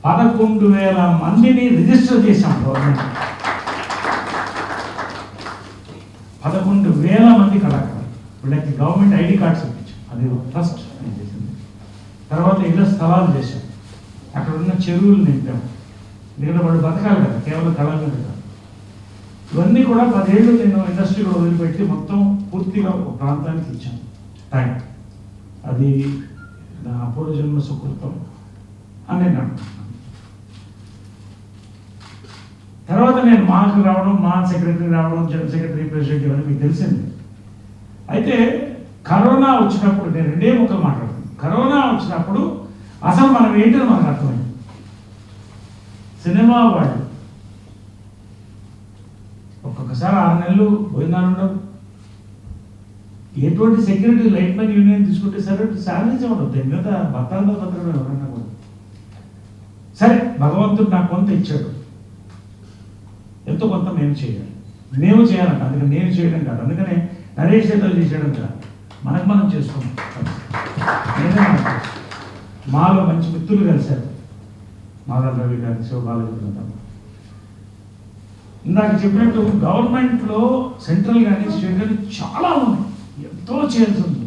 11,000 మందిని రిజిస్టర్ చేశాం గవర్నమెంట్. 11,000 మంది కళాకారులు వీళ్ళకి గవర్నమెంట్ ఐడి కార్డ్స్ ఇప్పించాం. అది ఫస్ట్ నేను చేసింది. తర్వాత ఇళ్ల స్థలాలు చేశాం, అక్కడ ఉన్న చెరువులు నింపాం. ఎందుకంటే వాళ్ళు బతకాలి కదా, కేవలం కళాకారులు కాదు. ఇవన్నీ కూడా 10 ఏళ్ళు నేను ఇండస్ట్రీలో వదిలిపెట్టి మొత్తం పూర్తిగా ఒక ప్రాంతానికి ఇచ్చాను టైం. అది నా పూర్వజన్మ సుకృతం అని నేను అనుకుంటున్నాను. తర్వాత నేను మాకు రావడం, మా సెక్రటరీ రావడం, జనరల్ సెక్రటరీ, ప్రెసిడెంట్ ఇవన్నీ మీకు తెలిసింది. అయితే కరోనా వచ్చినప్పుడు నేను 2 ముక్కలు మాట్లాడుతున్నాను. కరోనా వచ్చినప్పుడు అసలు మనం ఏంటో మనకు అర్థమైంది. సినిమా వాళ్ళు ఒక్కొక్కసారి 6 నెలలు భోజనాలు ఉండవు. ఎటువంటి సెక్యూరిటీ లైట్ మ్యాన్ యూనియన్ తీసుకుంటే సరే శాలరీస్ ఉండదు. దాని మీద బత్తాలతో బతకడం ఎవరన్నా కూడా. సరే, భగవంతుడు నాకు కొంత ఇచ్చాడు, ఎంతో కొంత మేము చేయాలి. మేము చేయాలంట, అందుకని నేను చేయడం కాదు, అందుకనే నరేష్ ఏదో చేసేయడం కాదు, మనకు మనం చేసుకున్నాం. మాలో మంచి మిత్రులు కలిశారు, మాధవ్ రవి గారి, శివబాలజీ. ఇందాక చెప్పినట్టు గవర్నమెంట్లో సెంట్రల్ కానీ స్టేట్ కానీ చాలా ఉన్నాయి, ఎంతో చేయాల్సి ఉంది.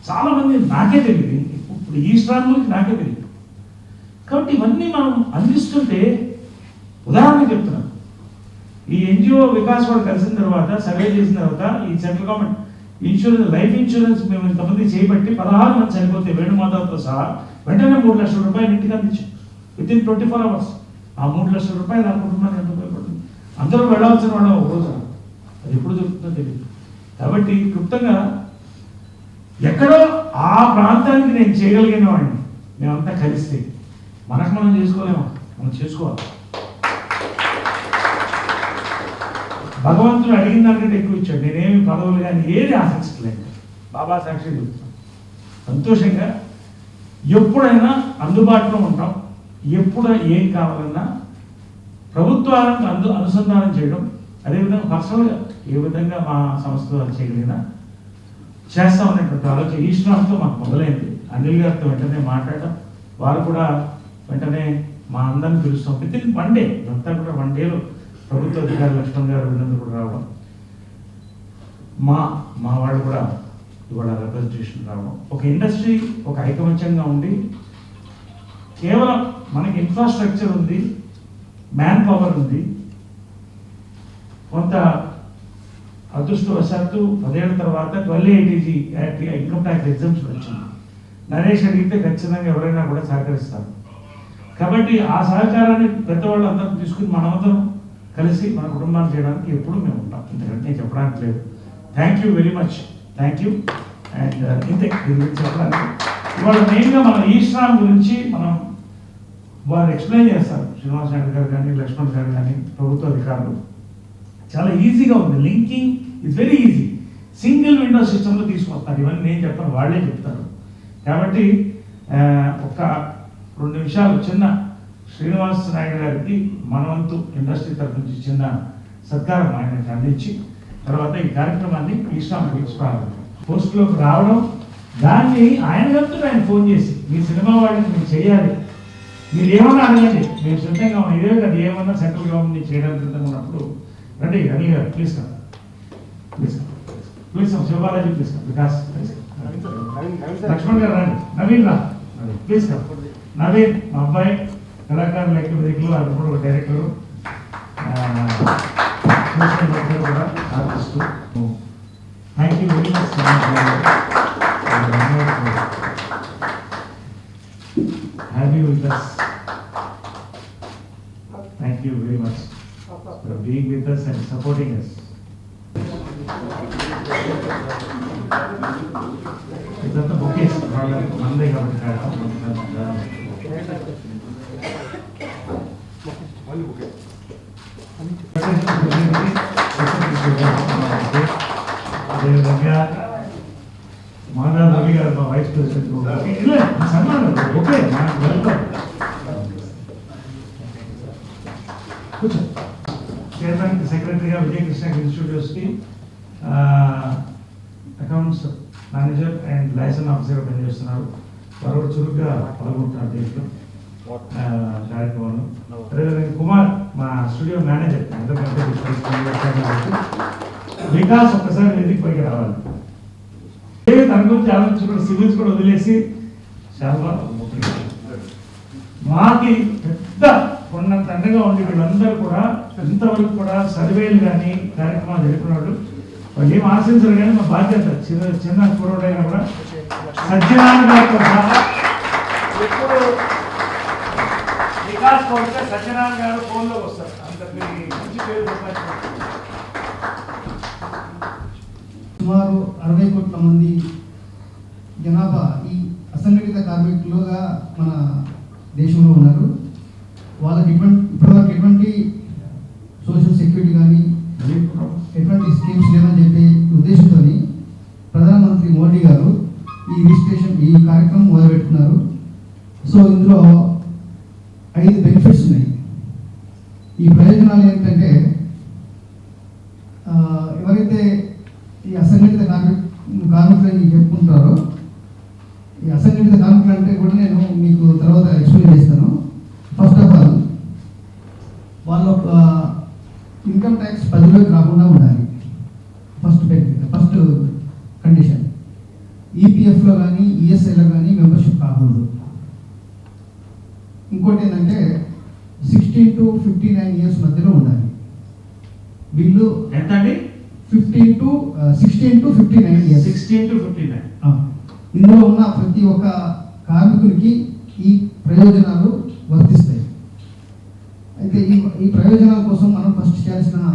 చాలామంది నాకే తెలియదు, ఇప్పుడు ఈ స్ట్రాంగ్ గురించి నాకే తెలియదు. కాబట్టి ఇవన్నీ మనం అందిస్తుంటే, ఉదాహరణ చెప్తున్నాను, ఈ ఎన్జిఓ వికాస్ వాడు కలిసిన తర్వాత, సర్వే చేసిన తర్వాత, ఈ central government insurance, life insurance మేము ఇంతమంది చేపట్టి 16 మంది చనిపోతే వేణుమాధవ్తో సహా వెంటనే 3 లక్షల రూపాయలు ఇంటికి అందించాం వితిన్ 24 hours. ఆ 3 లక్షల రూపాయలు ఆ కుటుంబానికి ఎంత ఉపయోగపడుతుంది? అందరూ వెళ్ళాల్సిన వాళ్ళం ఒక రోజు, అది ఎప్పుడు దొరుకుతుందో తెలియదు. కాబట్టి క్లుప్తంగా ఎక్కడో ఆ ప్రాంతానికి నేను చేయగలిగిన వాడిని మేమంతా కలిస్తే, మనకు మనం చేసుకోలేమా? మనం చేసుకోవాలి. భగవంతుడు అడిగిన దానికంటే ఎక్కువ ఇచ్చాడు. నేనేమి పదవులు కానీ ఏది ఆశించట్లేదు. బాబా సాక్షి చెప్తున్నాను. సంతోషంగా ఎప్పుడైనా అందుబాటులో ఉంటాం. ఎప్పుడు ఏం కావాలన్నా ప్రభుత్వాలను అనుసంధానం చేయడం, అదేవిధంగా పర్సనల్గా ఏ విధంగా మా సంస్థ చేయగలిగినా చేస్తామనేటువంటి ఆలోచన ఈ శ్రామంతో మాకు మొదలైంది. అనిల్ గారితో వెంటనే మాట్లాడడం, వారు కూడా వెంటనే మా అందరిని పిలుస్తాం. వితిన్ 1 day, ఇదంతా కూడా 1 dayలో ప్రభుత్వ అధికారులు లక్ష్మణ్ గారు వీళ్ళందరూ కూడా రావడం, మా వాళ్ళు కూడా ఇవాళ రిప్రజెంటేషన్ రావడం, ఒక ఇండస్ట్రీ ఒక ఐకమత్యంగా ఉండి, కేవలం మనకి ఇన్ఫ్రాస్ట్రక్చర్ ఉంది, మ్యాన్ పవర్ ఉంది. కొంత అదృష్టవశాత్తు 10 ఏళ్ల తర్వాత 1280 ఇన్కమ్ ట్యాక్స్ ఎగ్జామ్షన్ వచ్చింది. నరేష్ అడిగితే ఖచ్చితంగా ఎవరైనా కూడా సహకరిస్తారు. కాబట్టి ఆ సహకారాన్ని పెద్దవాళ్ళు అందరం తీసుకుని మనమందరం కలిసి మన కుటుంబాన్ని చేయడానికి ఎప్పుడు మేము ఉంటాం. ఎందుకంటే నేను చెప్పడానికి లేదు. Thank you very much, thank you. And ఇంతే దీని గురించి చెప్పడానికి. ఇవాళ మెయిన్గా మన ఈశ్రామ్ గురించి మనం వారు ఎక్స్ప్లెయిన్ చేస్తారు. శ్రీనివాస్ నాయుడు గారు కానీ, లక్ష్మణ్ గారు కానీ, ప్రభుత్వ అధికారులు. చాలా ఈజీగా ఉంది, linking is very easy. Single window సిస్టంలో తీసుకొస్తారు. ఇవన్నీ నేను చెప్పను, వాళ్ళే చెప్తారు. కాబట్టి ఒక 2 నిమిషాలు చిన్న శ్రీనివాస్ నాయుడు గారికి మనవంతు ఇండస్ట్రీ తరఫు నుంచి చిన్న సత్కారం ఆయనకి అందించి, తర్వాత ఈ కార్యక్రమాన్ని ఈశ్రామ్ గురించి పోస్టులోకి రావడం, దాన్ని ఆయన చెప్తారు. ఆయన ఫోన్ చేసి మీ సినిమా వాళ్ళకి మీరు చేయాలి, మీరు ఏమన్నా అడగండి, మేము సిద్ధంగా ఉన్నాం. ఇదే కదా ఏమన్నా సెంట్రల్ గవర్నమెంట్ చేయడానికి సిద్ధంగా ఉన్నప్పుడు రండి. అనిల్ గారు please come, please come, please come. Shivabalaji please come, Vikas Lakshman గారు రండి, నవీన్ రా ప్లీజ్ కమ్. నవీన్ మా అబ్బాయి కళాకారులు ఎక్కువ దిగులు, అది కూడా ఒక డైరెక్టరు, కూడా artist. Thank you very much. Have you with us. Thank you very much for being with us and supporting us. ఇదంతా బుకేస్ మందే కాబట్టి అదేవిధంగా మాధవ్ రవి గారు మా వైస్ ప్రెసిడెంట్ సన్మానం ఓకే మనకు వెళ్తాం. చైర్మన్ సెక్రటరీగా విజయకృష్ణ ఇన్స్టిట్యూట్స్కి అకౌంట్స్ మేనేజర్ అండ్ లైసెన్స్ ఆఫీసర్గా పనిచేస్తున్నారు. వారు చురుగ్గా పాల్గొంటున్నారు దీంట్లో. కార్యక్రమంలో అదేవిధంగా కుమార్ మా స్టూడియో మేనేజర్ ఎందుకంటే వికాస్ ఒక్కసారి వేదిక పైకి రావాలి. తన గురించి ఆలోచించుకుంటే సివిల్స్ కూడా వదిలేసి చాలా మాకి పెద్ద కొన్నంత అండగా ఉండి వీళ్ళందరూ కూడా ఇంతవరకు కూడా సర్వేలు కానీ కార్యక్రమాలు జరిపినాడు. వాళ్ళు ఏం ఆశించరు కానీ మా బాధ్యత చిన్న కురవడైనా కూడా సత్యనారాయణ గారితో సహా ఎప్పుడు వికాస్ కోరితే సత్యనారాయణ గారు ఫోన్లోకి వస్తారు. అంత మంచి పేరు సంపాదించారు. సుమారు 60 కోట్ల మంది జనాభా ఈ అసంఘటిత కార్మికులుగా మన దేశంలో ఉన్నారు. వాళ్ళకి ఇప్పటివరకు ఎటువంటి సోషల్ సెక్యూరిటీ కానీ ఎటువంటి స్కీమ్స్ లేవని చెప్పి ఉద్దేశంతో ప్రధానమంత్రి మోడీ గారు ఈ రిజిస్ట్రేషన్ ఈ కార్యక్రమం మొదలుపెట్టుకున్నారు. సో ఇందులో 5 బెనిఫిట్స్ ఉన్నాయి. ఈ ప్రయోజనాలు ఏంటంటే ఎవరైతే ఈ అసంఘటిత కార్మికులని చెప్పుకుంటారో ఈ అసంఘటిత కార్మికులు అంటే కూడా నేను మీకు తర్వాత ఎక్స్ప్లెయిన్ చేస్తాను. ఫస్ట్ ఆఫ్ ఆల్ వాళ్ళ ఇన్కమ్ ట్యాక్స్ 10,000 రాకుండా ఉండాలి. First condition. ఈపీఎఫ్లో కానీ ఈఎస్ఐలో కానీ మెంబర్షిప్ కాకూడదు. ఇంకోటి ఏంటంటే 16 to 59 ఇయర్స్ మధ్యలో ఉండాలి. వీళ్ళు ఎంత అండి? 16 to 59 ఇయర్స్. 16 to 59. ఇందులో ఉన్న ప్రతి ఒక్క కార్మికునికి ఈ ప్రయోజనాలు వర్తిస్తాయి. అయితే ఈ ప్రయోజనాల కోసం మనం ఫస్ట్ చేయాల్సిన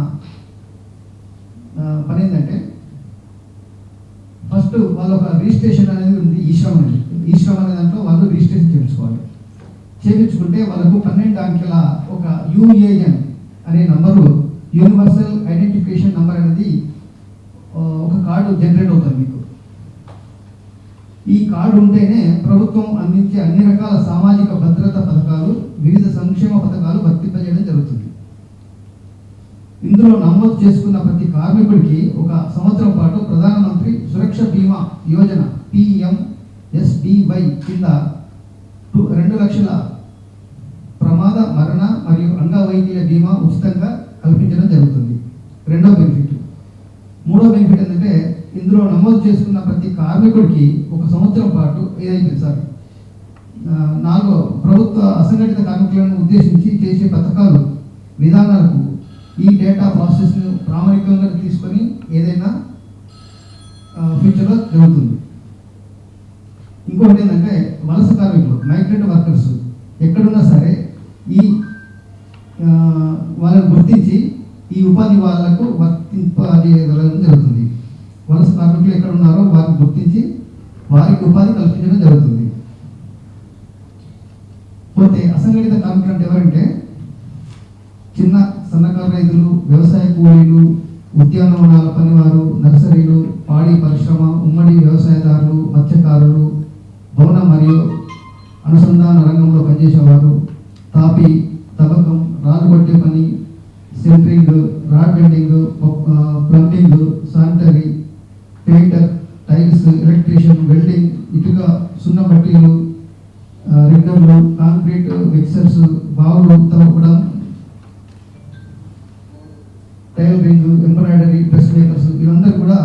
పని ఏంటంటే ఫస్ట్ వాళ్ళ ఒక రిజిస్ట్రేషన్ అనేది ఉంది. ఈ శ్రమ అనే దాంట్లో వాళ్ళు రిజిస్ట్రేషన్ చేయించుకోవాలి. చేయించుకుంటే వాళ్ళకు 12 అంకెల ఒక యూఏఎన్ అనే నంబరు, యూనివర్సల్ ఐడెంటిఫికేషన్ నంబర్ అనేది ఒక కార్డు జనరేట్ అవుతుంది మీకు. ఈ కార్డు ఉంటేనే ప్రభుత్వం అందించే అన్ని రకాల సామాజిక భద్రత పథకాలు, వివిధ సంక్షేమ పథకాలు వర్తింపజేయడం జరుగుతుంది. ఇందులో నమోదు చేసుకున్న ప్రతి కార్మికుడికి 1 సంవత్సరం పాటు ప్రధానమంత్రి సురక్ష బీమా యోజన PMSBY కింద 2 లక్షల ప్రమాద, మరణ మరియు అంగవైకల్య బీమా ఉచితంగా కల్పించడం జరుగుతుంది. రెండో బెనిఫిట్. మూడో బెనిఫిట్ ఏంటంటే ఇందులో నమోదు చేసుకున్న ప్రతి కార్మికుడికి 1 సంవత్సరం పాటు నాలుగో ప్రభుత్వ అసంఘటిత కార్మికులను ఉద్దేశించి చేసే పథకాలు, విధానాలకు ఈ డేటా ప్రాసెస్ను ప్రామాణికంగా తీసుకొని ఏదైనా ఫ్యూచర్లో జరుగుతుంది. ఇంకొకటి ఏంటంటే వలస కార్మికులు, మైగ్రెంట్ వర్కర్స్ ఎక్కడున్నా సరే ఈ వాళ్ళని గుర్తించి ఈ ఉపాధి వాళ్ళకు వర్తింపజేయగలగడం జరుగుతుంది. వలస కార్మికులు ఎక్కడ ఉన్నారో వారిని గుర్తించి వారికి ఉపాధి కల్పించడం జరుగుతుంది. పోతే అసంఘటిత కార్మికులు అంటే ఎవరంటే చిన్న సన్నకారు రైతులు, వ్యవసాయ కూలీలు, ఉద్యానవనాల పనివారు, నర్సరీలు, పాడి పరిశ్రమ, ఉమ్మడి వ్యవసాయదారులు, మత్స్యకారులు, భవన మరియు అనుసంధాన రంగంలో పనిచేసేవారు, తాపి, తవ్వకం, రాళ్ళు కొట్టే పని, centering, rod bending, plumbing, sanitary, painter, tiles, electrician, welding, ఇటుక, సున్న బట్టీలు, రిగ్గర్లు, కాంక్రీట్ మిక్సర్స్, బావులు తవ్వడం, టైలరింగ్, ఎంబ్రాయిడరీ, డ్రెస్ మేకర్స్ వీళ్ళందరూ కూడా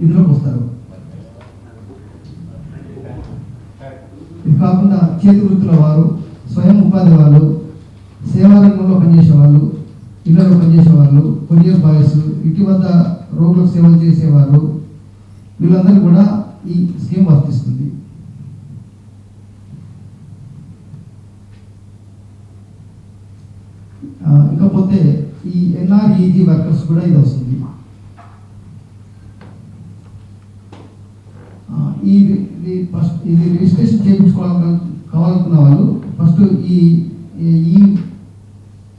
ఇందులోకి వస్తారు. ఇది కాకుండా చేతి వృత్తుల వారు, స్వయం ఉపాధి వాళ్ళు, సేవా రంగంలో పనిచేసేవాళ్ళు, ఇళ్లలో పనిచేసేవాళ్ళు, కొరియర్ బాయ్స్, ఇంటి వద్ద రోగులకు సేవలు చేసేవారు వీళ్ళందరూ కూడా ఈ స్కీమ్ వర్తిస్తుంది. ఇకపోతే ఈ NREG వర్కర్స్ కూడా ఇది వస్తుంది. ఇది రిజిస్ట్రేషన్ కావాలనుకున్న వాళ్ళు ఫస్ట్ ఈ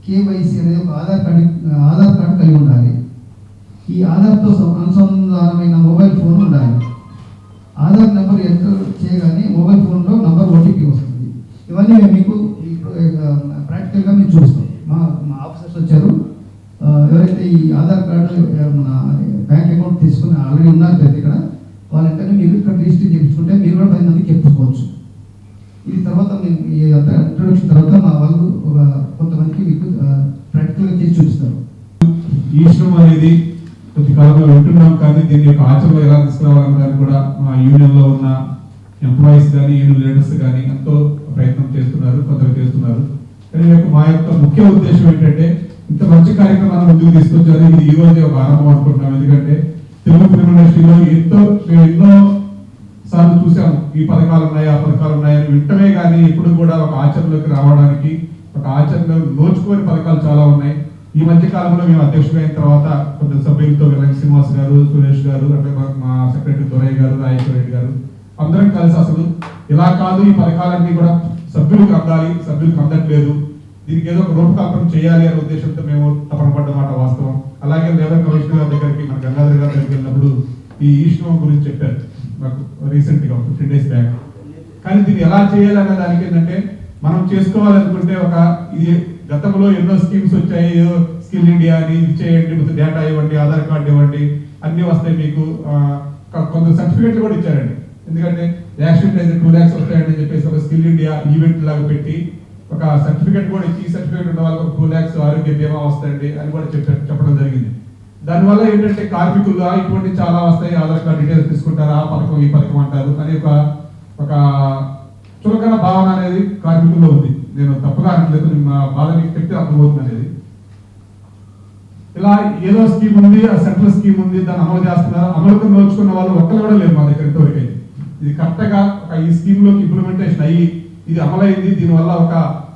KYC అనేది ఒక ఆధార్ కార్డు కలిగి ఉండాలి. ఈ ఆధార్తో అనుసంధానమైన మొబైల్ ఫోన్ ఉండాలి. ఆధార్ నెంబర్ ఎంటర్ చేయగానే మొబైల్ ఫోన్లో నంబర్ OTP వస్తుంది. ఇవన్నీ మేము మీకు ప్రాక్టికల్గా మేము చూస్తాం. మా ఆఫీసర్స్ వచ్చారు. ఎవరైతే ఈ ఆధార్ కార్డు మన బ్యాంక్ అకౌంట్ తీసుకుని ఆల్రెడీ ఉన్నారు కదా ఇక్కడ, వాళ్ళంటే మీరు ఇక్కడ రిజిస్టర్ చేయించుకుంటే మీరు కూడా 10 మందికి చెప్పుకోవచ్చు. ఇది తర్వాత మేము ఈ ఇంట్రొడక్షన్ తర్వాత మా వాళ్ళు కొంతమందికి మీకు ప్రాక్టికల్గా చేసి చూపిస్తారు. ఈ శ్రమ అనేది కొద్ది కాలంలో వింటున్నాం, కానీ దీని యొక్క ఆచరణ ఎలా తీసుకురావాలని కూడా మా యూనియన్లో ఉన్న ఎంప్లాయీస్ కానీ యూనియన్ లీడర్స్ కానీ ఎంతో ప్రయత్నం చేస్తున్నారు, కొందరు చేస్తున్నారు. కానీ మా యొక్క ముఖ్య ఉద్దేశం ఏంటంటే ఇంత మంచి కార్యక్రమాన్ని ముందుకు తీసుకొచ్చారు. ఇది ఈ రోజే ఒక ఆరంభం అనుకుంటున్నాం. ఎందుకంటే తెలుగు ఫిల్మ్ ఇండస్ట్రీలో మేము ఎన్నో సార్లు చూసాము, ఈ పథకాలు ఉన్నాయి ఆ పథకాలు ఉన్నాయని వింటమే కానీ ఎప్పుడు కూడా ఒక ఆచరణలోకి రావడానికి, ఒక ఆచరణలో నోచుకోని పథకాలు చాలా ఉన్నాయి. ఈ మధ్య కాలంలో మేము అధ్యక్షుడు అయిన తర్వాత కొంత సభ్యులతో వెలంగి శ్రీనివాస్ గారు, సురేష్ గారు, అంటే మా సెక్రటరీ దొరయ్య గారు, రాజేశ్వర రెడ్డి గారు అందరం కలిసి అసలు ఇలా కాదు, ఈ పథకాలన్నీ కూడా సభ్యులకు అందాలి, సభ్యులకు అందట్లేదు, దీనికి ఏదో ఒక రూపకల్పన చేయాలి అనే ఉద్దేశంతో మేము తపన పడ్డమాట వాస్తవం. అలాగే లేబర్ కమిషనర్ గారి దగ్గరికి మన గంగాధర్ గారి దగ్గరికి వెళ్ళినప్పుడు ఈ ఈశ్వరం గురించి చెప్పారు నాకు రీసెంట్ గా 15 days బ్యాక్. కానీ దీన్ని ఎలా చేయాలి అనే దానికి ఏంటంటే మనం చేసుకోవాలనుకుంటే ఒక ఇది గతంలో ఎన్నో స్కీమ్స్ వచ్చాయి, స్కిల్ ఇండియా అని ఇచ్చేయండి, డేటా ఇవ్వండి, ఆధార్ కార్డు ఇవ్వండి, అన్ని వస్తాయి మీకు, కొంత సర్టిఫికేట్లు కూడా ఇచ్చారండి. ఎందుకంటే యాక్సిడెంట్ అయితే 2 lakhs వస్తాయని చెప్పేసి ఒక స్కిల్ ఇండియా ఈవెంట్ లాగా పెట్టి ఒక సర్టిఫికేట్ కూడా ఇచ్చి, సర్టిఫికేట్ ఉన్న వాళ్ళకి 2 lakhs ఆరోగ్య బీమా వస్తాయండి అని కూడా చెప్పడం జరిగింది. దానివల్ల ఏంటంటే కార్మికులు ఇటువంటి చాలా వస్తాయి, ఆధార్ కార్డు డీటెయిల్స్ తీసుకుంటారు, ఆ పథకం ఈ పథకం అంటారు అని ఒక చులకన భావన అనేది కార్మికుల్లో ఉంది. నేను తప్పుగా అనట్లేదు, మా బాధ మీకు చెప్తే అర్థమవుతుంది అనేది. ఇలా ఏదో స్కీమ్ ఉంది, ఆ సెంట్రల్ స్కీమ్ ఉంది, దాన్ని అమలు చేస్తున్నారు, అమలుకు నోచుకున్న వాళ్ళు ఒక్కరు కూడా లేరు మా దగ్గర ఇంతవరకు అయితే. ఇది కరెక్ట్ గా ఈ స్కీమ్ లోకి ఇంప్లిమెంటేషన్ అయ్యి ఇది అమలైంది, దీనివల్ల ఒక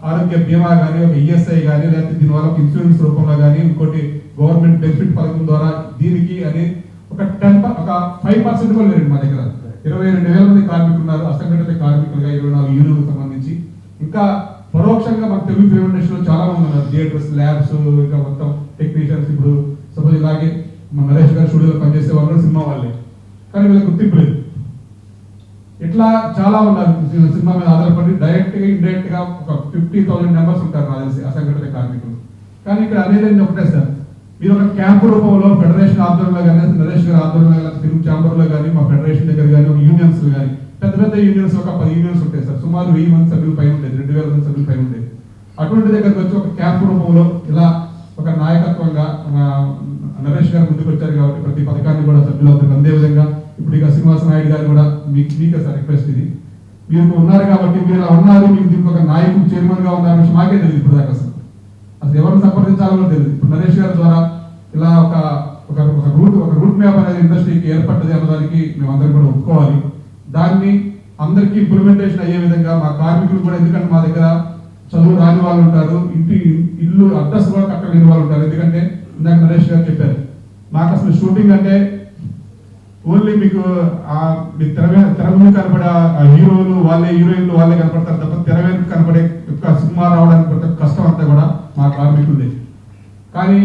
ఆరోగ్య బీమా కానీ, ఒక ఈఎస్ఐ కానీ, లేకపోతే దీనివల్ల ఒక ఇన్సూరెన్స్ రూపంలో కానీ, ఇంకోటి గవర్నమెంట్ బెనిఫిట్ పథకం ద్వారా దీనికి అని ఒక 5% కూడా లేరండి మా దగ్గర. 22,000 మంది కార్మికులు ఉన్నారు, అసంఘటిత కార్మికులుగా 24 యూనియన్లకు సంబంధించి. ఇంకా పరోక్షంగా మన తెలుగు ఫిల్మ్ ఇండస్ట్రీలో చాలా మంది ఉన్నారు, థియేటర్స్, ల్యాబ్స్, ఇంకా మొత్తం టెక్నీషియన్స్. ఇప్పుడు సపోజ్ ఇలాగే మన నరేష్ గారు స్టూడియోలో పనిచేసే వాళ్ళు సినిమా వాళ్ళే, కానీ వీళ్ళకి గుర్తింపు లేదు. ఇట్లా చాలా ఉన్నారు సినిమా మీద ఆధారపడి డైరెక్ట్ గా ఇండైరెక్ట్ గా ఒక 50,000 మెంబర్స్ ఉంటారు నాకు తెలిసి అసంఘటిత కార్మికులు. కానీ ఇక్కడ అనేది ఒకటే సార్, మీరు ఒక క్యాంపు రూపంలో ఫెడరేషన్ ఆధ్వర్యంలో కానీ, నరేష్ గారి ఆధ్వర్యంలో కానీ, ఫిల్మ్ ఛాంబర్ లో కానీ, మా ఫెడరేషన్ దగ్గర కానీ, ఒక యూనియన్స్ కానీ, పెద్ద పెద్ద యూనియన్స్ ఒక 10 యూనియన్స్ ఉంటాయి సార్, సుమారు 1000 మంది సభ్యులు పైన ఉండేది, 2000 మంది సభ్యులు పైన ఉండేది. అటువంటి దగ్గరకు వచ్చి ఒక క్యాంపు రూపంలో ఇలా ఒక నాయకత్వంగా నరేష్ గారు ముందుకు వచ్చారు కాబట్టి ప్రతి పథకాన్ని కూడా సభ్యులు అవుతారు. అదే విధంగా ఇప్పుడు ఇక శ్రీనివాస నాయుడు గారు కూడా మీకే సార్ రిక్వెస్ట్, ఇది మీరు ఉన్నారు కాబట్టి మీరు ఇలా ఉన్నారు, మీకు దీనికి ఒక నాయకుడు చైర్మన్ గా ఉన్నారు మాకే తెలియదు ఇప్పుడు దాకా అసలు ఎవరిని సంప్రదించాలో కూడా తెలియదు. ఇప్పుడు నరేష్ గారి ద్వారా ఇలా ఒక రూట్ మ్యాప్ అనేది ఇండస్ట్రీకి ఏర్పడ్డది అన్నదానికి మేము అందరం కూడా ఒప్పుకోవాలి. దాన్ని అందరికీ ఇంప్లిమెంటేషన్ అయ్యే విధంగా మా కార్మికులు కూడా, ఎందుకంటే మా దగ్గర చదువు రాని వాళ్ళు ఉంటారు, ఇల్లు అడ్రస్ కూడా కట్టలేని వాళ్ళు ఉంటారు. ఎందుకంటే ఇందాక నరేష్ గారు చెప్పారు, మాకు అసలు షూటింగ్ అంటే ఓన్లీ మీకు తెర ముందు కనపడే హీరోలు వాళ్ళే, హీరోయిన్లు వాళ్ళే కనపడతారు తప్ప తెర వెనుక కనపడే సినిమా రావడానికి ప్రతి కష్టం అంతా కూడా మా కార్మికులదే. కానీ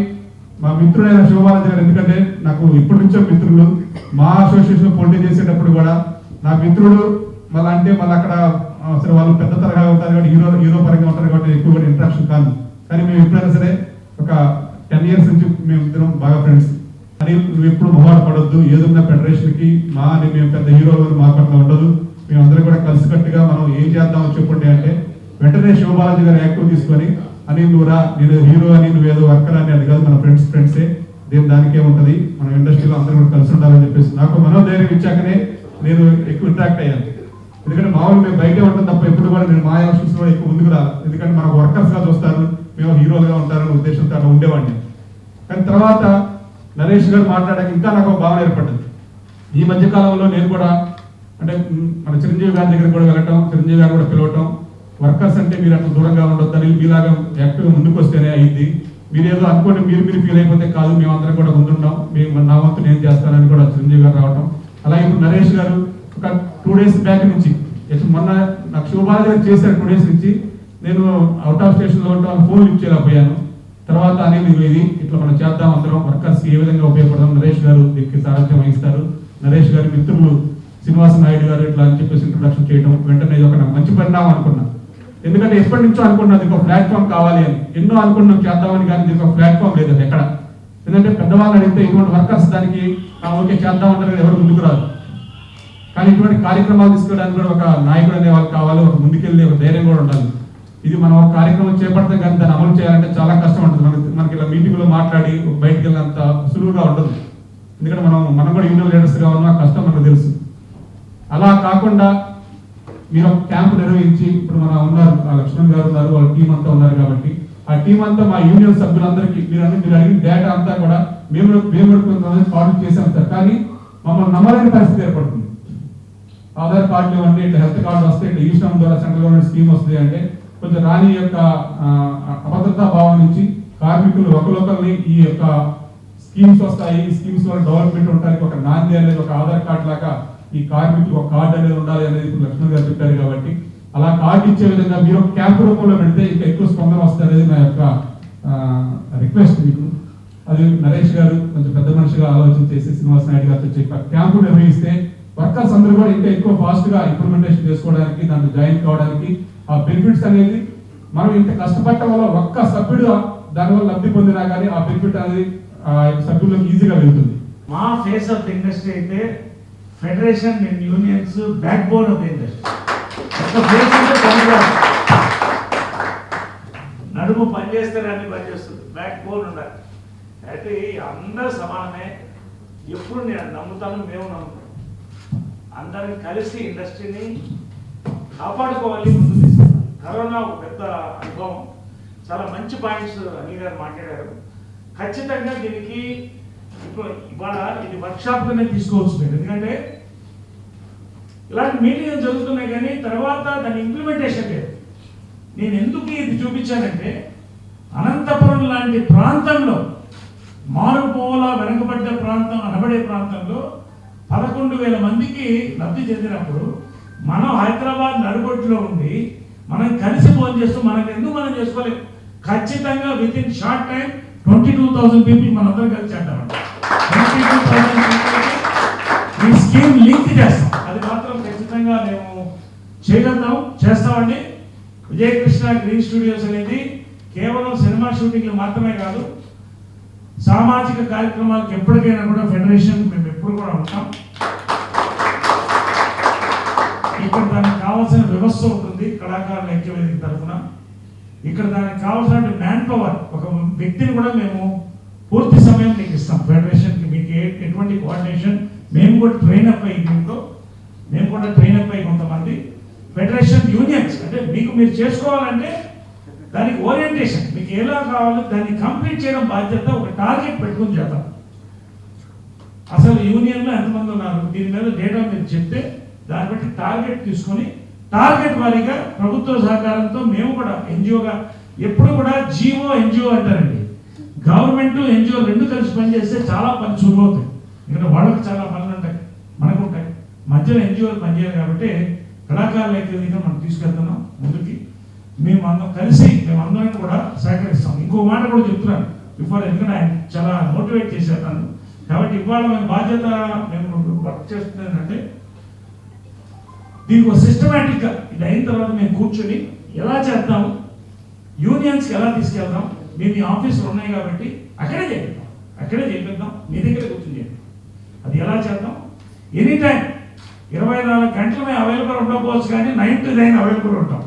మా మిత్రుడైన శివబాలాజీ గారు, ఎందుకంటే నాకు ఇప్పటి నుంచో మిత్రులు, మా అసోసియేషన్ పోటీ చేసేటప్పుడు కూడా నా మిత్రుడు మళ్ళీ అంటే మళ్ళీ అక్కడ అసలు వాళ్ళు పెద్ద తరగా ఉంటారు కాబట్టి హీరో పరంగా ఉంటారు కాబట్టి ఎక్కువ కూడా ఇంట్రాక్షన్ కాదు. కానీ మేము ఎప్పుడైనా సరే ఒక 10 years నుంచి మేము ఇద్దరం బాగా ఫ్రెండ్స్. అని నువ్వు ఎప్పుడు మొహాట పడొద్దు, ఏదన్నా ఫెడరేషన్ కి మా అని మేము పెద్ద హీరోలు మా పట్ల ఉండదు, మేమందరం కూడా కలిసికట్టుగా మనం ఏం చేద్దామో చెప్పండి అంటే వెంటనే శివబాలాజీ గారు యాక్టివ్ తీసుకొని, అని నువ్వురా, నేను హీరో అని నువ్వేదో వర్కర్ అని అది కాదు, మన ఫ్రెండ్సే, దానికే ఉంటది, మన ఇండస్ట్రీలో అందరూ కూడా కలిసి ఉండాలని చెప్పేసి నాకు మనోధైర్యం ఇచ్చాకనే నేను ఎక్కువ ఇంట్రాక్ట్ అయ్యాను. ఎందుకంటే మామూలు మేము బయటే ఉంటాం తప్ప ఎప్పుడు కూడా నేను మా ఎలక్షన్స్ కూడా ఎక్కువ ముందుకు రాదు, ఎందుకంటే మన వర్కర్స్ గా చూస్తారు, మేము హీరోలుగా ఉంటారని ఉద్దేశంతో అలా ఉండేవాడిని. కానీ తర్వాత నరేష్ గారు మాట్లాడాక ఇంకా నాకు ఒక భావన ఏర్పడ్డది. ఈ మధ్య కాలంలో నేను కూడా అంటే మన చిరంజీవి గారి దగ్గర కూడా వెళ్ళటం, చిరంజీవి గారు కూడా పిలవటం, వర్కర్స్ అంటే మీరు అట్లా దూరంగా ఉండొద్దని, మీలాగా యాక్టివ్గా ముందుకు వస్తేనే అయింది, మీరేదో అనుకోండి మీరు ఫీల్ అయిపోతే కాదు, మేమందరం కూడా ముందున్నాం, మేము నా వంతు నేను చేస్తానని కూడా చిరంజీవి గారు రావటం. అలాగే ఇప్పుడు నరేష్ గారు ఒక 2 days బ్యాక్ నుంచి, మొన్న నాకు శివబాలాజీ గారు చేశారు 2 days నుంచి, నేను అవుట్ ఆఫ్ స్టేషన్ లో ఉంటాం, ఫోన్ లిఫ్ట్ చేయలేకపోయాను. తర్వాత అనేది ఇది ఇట్లా మనం చేద్దాం, అందరం వర్కర్స్ ఏ విధంగా ఉపయోగపడదాం, నరేష్ గారు దీనికి సారథ్యం వహిస్తారు. నరేష్ గారి మిత్రులు శ్రీనివాస నాయుడు గారు ఇట్లా అని చెప్పేసి ఇంట్రొడక్షన్ చేయడం వెంటనే ఇది ఒక మంచి పరిణామం అనుకున్నా. ఎందుకంటే ఎప్పటి నుంచో అనుకున్నా దీనికి ఒక ప్లాట్ఫామ్ కావాలి అని, ఎన్నో అనుకున్నాం చేద్దామని, కానీ దీనికి ఒక ప్లాట్ఫామ్ లేదు ఎక్కడ. ఎందుకంటే పెద్దవాళ్ళు అడిగితే ఇటువంటి వర్కర్స్ దానికి ఓకే చేద్దామంటారు, ఎవరు ముందుకు రాదు. కానీ ఇటువంటి కార్యక్రమాలు తీసుకోవడానికి కూడా ఒక నాయకుడు అనే వాళ్ళు కావాలి, ఒక ముందుకెళ్ళి ఒక ధైర్యం కూడా ఉండాలి. ఇది మనం ఒక కార్యక్రమం చేపడితే కానీ దాన్ని అమలు చేయాలంటే చాలా కష్టం ఉంటుంది. మనకి ఇలా మీటింగ్లో మాట్లాడి బయటికి వెళ్ళినంత సులువుగా ఉండదు. ఎందుకంటే మనం కూడా యూనియన్ లీడర్స్గా ఉన్న కష్టం మనకు తెలుసు. అలా కాకుండా మీరు ఒక క్యాంప్ నిర్వహించి, ఇప్పుడు మన ఉన్నారు లక్ష్మణ్ గారు ఉన్నారు, వాళ్ళ టీం అంతా ఉన్నారు కాబట్టి ఆ టీం అంతా మా యూనియన్ సభ్యులందరికీ మీరు అడిగిన డేటా అంతా కూడా మేము కార్డు చేసాం సార్. కానీ మమ్మల్ని నమ్మలేని పరిస్థితి ఏర్పడుతుంది. ఆధార్ కార్డులు ఇవ్వండి, ఇట్లా హెల్త్ కార్డు వస్తే, ఇట్లా ఈ శ్రమ్ ద్వారా సెంట్రల్ గవర్నమెంట్ స్కీమ్ వస్తుంది అంటే కొంచెం రాని యొక్క అభద్రతా భావం నుంచి కార్మికులు ఒకరిని ఈ యొక్క స్కీమ్స్ వస్తాయి, ఈ స్కీమ్స్ వల్ల డెవలప్మెంట్ ఉండడానికి ఒక నాంది అనేది ఒక ఆధార్ కార్డు లాగా ఈ కార్మికులు ఒక కార్డు అనేది ఉండాలి అనేది ఇప్పుడు లక్ష్మణ్ గారు చెప్పారు. కాబట్టి అలా కార్డు ఇచ్చే విధంగా మీరు ఒక క్యాంప్ రూపంలో పెడితే ఇంకా ఎక్కువ స్పందన వస్తుంది అనేది నా యొక్క రిక్వెస్ట్ మీకు. అది నరేష్ గారు కొంచెం పెద్ద మనిషిగా ఆలోచన చేసి శ్రీనివాస్ నాయుడు గారితో చెప్పారు, క్యాంపు నిర్వహిస్తే వర్కర్స్ అందరూ కూడా ఇంకా ఎక్కువ ఫాస్ట్ గా ఇంప్లిమెంటేషన్ చేసుకోవడానికి, దాంట్లో జాయిన్ కావడానికి ఆ బెనిఫిట్స్ అనేది మనం ఇంత కష్టపడటం వల్ల ఒక్క సభ్యుడు దానివల్ల లబ్ధి పొందినా కానీ ఆ బెనిఫిట్ అనేది సభ్యులకు ఈజీగా వెళ్తుంది. మా ఫేస్ ఆఫ్ ది ఇండస్ట్రీ అయితే federation and unions back bone of the industry. నడుము పనిచేస్తే అన్ని పనిచేస్తుంది, బ్యాక్ బోన్ ఉండాలి. అయితే అందరూ సమానమే. ఎప్పుడు నేను నమ్ముతాను, మేము నమ్ముతాం. అందరం కలిసి ఇండస్ట్రీని కాపాడుకోవాలి, ముందు తీసుకెళ్ళాలి. కరోనా ఒక పెద్ద అనుభవం. చాలా మంచి పాయింట్స్ అనిల్ గారు మాట్లాడారు. ఖచ్చితంగా దీనికి ఇప్పుడు ఇవాళ ఇది వర్క్షాప్గానే తీసుకోవచ్చు మీరు. ఎందుకంటే ఇలాంటి మీటింగ్ జరుగుతున్నాయి కానీ తర్వాత దాని ఇంప్లిమెంటేషన్ లేదు. నేను ఎందుకు ఇది చూపించానంటే అనంతపురం లాంటి ప్రాంతంలో, మారుమూల వెనుకబడ్డ ప్రాంతం అనబడే ప్రాంతంలో 11,000 మందికి లబ్ధి చెందినప్పుడు మనం హైదరాబాద్ నడుబొట్టులో ఉండి మనం కలిసి ఫోన్ చేస్తూ మనకు ఎందుకు మనం చేసుకోలేము. ఖచ్చితంగా with in short time 22,000 people మనందరం కలిసి అంటామంట. 22,000 ఈ స్కీమ్ లింక్ చేస్తాం. అది మాత్రం ఖచ్చితంగా మేము చేయగలుగుతాం, చేస్తామండి. విజయకృష్ణ గ్రీన్ స్టూడియోస్ అనేది కేవలం సినిమా షూటింగ్లు మాత్రమే కాదు, సామాజిక కార్యక్రమాలకు ఎప్పటికైనా కూడా ఫెడరేషన్ మేము ఎప్పుడు కూడా ఉంటాం. ఇక్కడ దానికి కావాల్సిన వ్యవస్థ ఉంటుంది కళాకారుల ఐక్యవేదిక తరఫున. ఇక్కడ దానికి కావాల్సిన మ్యాన్ పవర్, ఒక వ్యక్తిని కూడా మేము పూర్తి సమయం మీకు ఇస్తాం. ఫెడరేషన్కి మీకు ఎటువంటి కోఆర్డినేషన్ మేము కూడా ట్రైన్ అప్ అయ్యి దీంట్లో మేము కూడా ట్రైన్ అప్ అయ్యి కొంతమంది ఫెడరేషన్ యూనియన్స్ అంటే మీకు మీరు చేసుకోవాలంటే దానికి ఓరియంటేషన్ మీకు ఎలా కావాలో దాన్ని కంప్లీట్ చేయడం బాధ్యత. ఒక టార్గెట్ పెట్టుకుని చేద్దాం. అసలు యూనియన్లో ఎంతమంది ఉన్నారు దీని మీద డేటా మీరు చెప్తే దాన్ని బట్టి టార్గెట్ తీసుకొని టార్గెట్ వారీగా ప్రభుత్వ సహకారంతో మేము కూడా ఎన్జిఓగా ఎప్పుడు కూడా జీఓ ఎన్జిఓ అంటారండి. గవర్నమెంట్ ఎన్జిఓ రెండు కలిసి పనిచేస్తే చాలా పని సులువు అవుతాయి. ఇక్కడ వాళ్ళకి చాలా పనులు ఉంటాయి, మనకు ఉంటాయి. మధ్యలో ఎన్జిఓలు పనిచేయాలి కాబట్టి కళాకారుల ఐక్యతగా మనం తీసుకెళ్తున్నాం ముందుకి. మేము అందరం కలిసి మేమందరం కూడా సహకరిస్తాం. ఇంకో మాట కూడా చెప్తున్నాను బిఫోర్, ఎందుకంటే ఆయన చాలా మోటివేట్ చేశారు నన్ను. కాబట్టి ఇవాళ మేము బాధ్యత మేము వర్క్ చేస్తుందంటే దీనికి ఒక సిస్టమేటిక్గా ఇది అయిన తర్వాత మేము కూర్చొని ఎలా చేద్దాం, యూనియన్స్కి ఎలా తీసుకెళ్దాం. మేము ఈ ఆఫీసులు ఉన్నాయి కాబట్టి అక్కడే చేపిద్దాం, మీ దగ్గర కూర్చొని చేద్దాం. అది ఎలా చేద్దాం, ఎనీ టైం 24 గంటలు మేము అవైలబుల్ ఉండకపోవచ్చు కానీ 9 to 9 అవైలబుల్ ఉంటాం.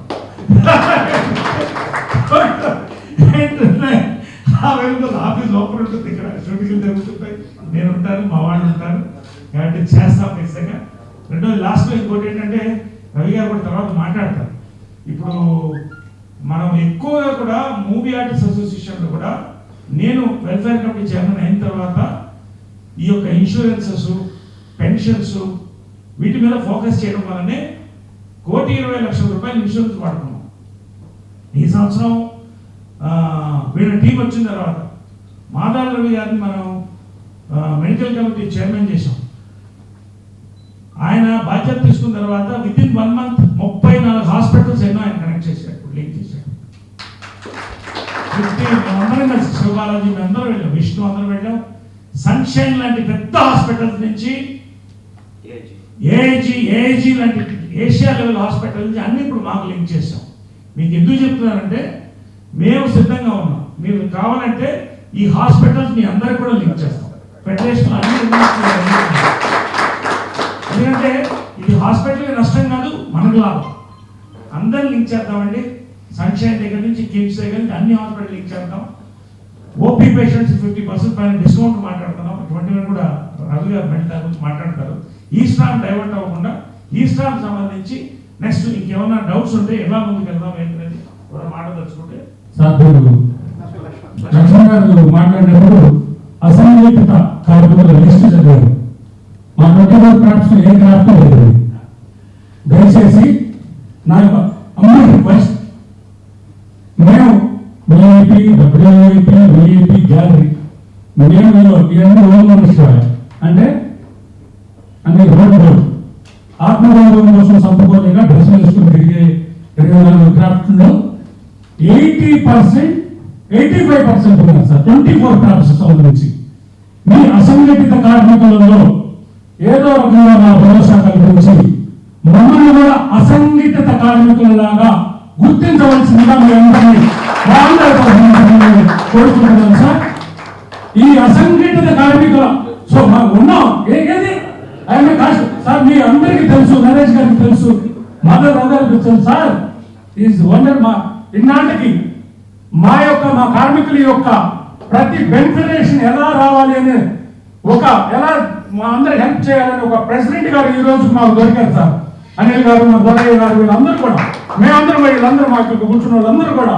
అవైలబుల్ ఆఫీస్ ఓపెన్ ఉంటుంది. ఇక్కడ షూటింగ్లు జరుగుతుంటాయి, నేను ఉంటాను, మా వాళ్ళు ఉంటారు. కాబట్టి చేస్తాం ఖచ్చితంగా. రెండోది లాస్ట్లో ఇంకోటి ఏంటంటే రవి గారు కూడా తర్వాత మాట్లాడతారు. ఇప్పుడు మనం ఎక్కువగా కూడా మూవీ ఆర్టిస్ట్ అసోసియేషన్లో కూడా నేను వెల్ఫేర్ కమిటీ చైర్మన్ అయిన తర్వాత ఈ యొక్క ఇన్సూరెన్సెస్, పెన్షన్స్ వీటి మీద ఫోకస్ చేయడం వల్లనే 1,20,00,000 రూపాయలు ఇన్సూరెన్స్ వాడుకున్నాం. ఈ సంవత్సరం వీళ్ళ టీం వచ్చిన తర్వాత మాదాల రవి గారిని మనం మెడికల్ కమిటీ చైర్మన్ చేశాం. ఆయన బాధ్యత తీసుకున్న తర్వాత విత్ ఇన్ 1 month 34 హాస్పిటల్స్ ఎన్నో ఆయన కనెక్ట్ చేశాడు, లింక్ చేశాడు. మేమందరం కలిసి శివబాలాజీ మేమందరం వెళ్ళాం, విష్ణు అందరం వెళ్ళాం. సన్షైన్ లాంటి పెద్ద హాస్పిటల్స్ నుంచి ఏఐజీ లాంటి ఏషియా లెవెల్ హాస్పిటల్ నుంచి అన్ని ఇప్పుడు మాకు లింక్ చేసాం. మీకు ఎందుకు చెప్తున్నారంటే మేము సిద్ధంగా ఉన్నాం. మీరు కావాలంటే ఈ హాస్పిటల్స్ మీ అందరికి కూడా లింక్ చేస్తాం. ఫెడరేషన్ అన్ని ఎందుకంటే ఇది హాస్పిటల్కి నష్టం కాదు, మనకు లాభం. అందరిని లింక్ చేద్దామండి, సన్షైన్ దగ్గర నుంచి కిమ్స్ దగ్గర నుంచి అన్ని హాస్పిటల్ లింక్ చేద్దాం. ఓపీ పేషెంట్స్ 50% పైన డిస్కౌంట్ మాట్లాడుతున్నాం. ఇటువంటివి కూడా రవి గారు మళ్ళీ దాని గురించి మాట్లాడతారు. ఈ స్టామ్ డైవర్ట్ అవ్వకుండా ఈ స్టామ్ సంబంధించి నెక్స్ట్ ఇంకేమైనా డౌట్స్ ఉంటే ఎలా ముందుకు వెళ్దాం ఏంటనేది ఒక మాట తెలుసుకుంటే. సాధ్యులు లక్ష్మణ్ గారు మాట్లాడినప్పుడు అసంఘటిత కార్మికుల లిస్టు చదివారు. మా 24 క్రాఫ్ట్స్ ఏ క్రాఫ్ట్ లేదు. దయచేసి నా యొక్క అమ్మ రిక్వెస్ట్, మేము విఐపి, డబ్ల్యూఐపి, విఐపి, గ్యాలరీ మేము ఇవన్నీ ఓన్మనుష్యాలు అంటే అన్ని రోడ్డు ఆత్మగౌరవం కోసం సంపుకోలేక డ్రెస్ వేసుకుని తిరిగే 24 క్రాఫ్ట్లో 80%, 85% ఉన్నారు సార్ 24 క్రాఫ్ట్స్ సంబంధించి. మీ అసంఘటిత కార్మికులలో ఏదో రకంగా మా భరోసా కల్పించి మమ్మల్ని కూడా అసంఘటిత కార్మికులలాగా గుర్తించవలసిందిగా మీ అందరినీ కోరుకుంటున్నాను సార్. ఈ అసంఘటిత కార్మికుల సో మాకు ఉన్నాం ఏది ఆయన కాస్ట్ సార్, మీ అందరికీ తెలుసు, నరేష్ గారికి తెలుసు, మదర్ అందరికి తెలుసు సార్. Is wonder. మా ఇన్నాటికి మా కార్మికుల యొక్క ప్రతి బెనిఫిటేషన్ ఎలా రావాలి అని ఎలా మా అందరూ హెల్ప్ చేయాలని ఒక ప్రెసిడెంట్ గారు ఈ రోజు మాకు దొరికారు సార్. అనిల్ గారు, మా దొరయ్య గారు, వీళ్ళందరూ కూడా మేమందరం వీళ్ళందరూ మాకు కూర్చున్న వాళ్ళందరూ కూడా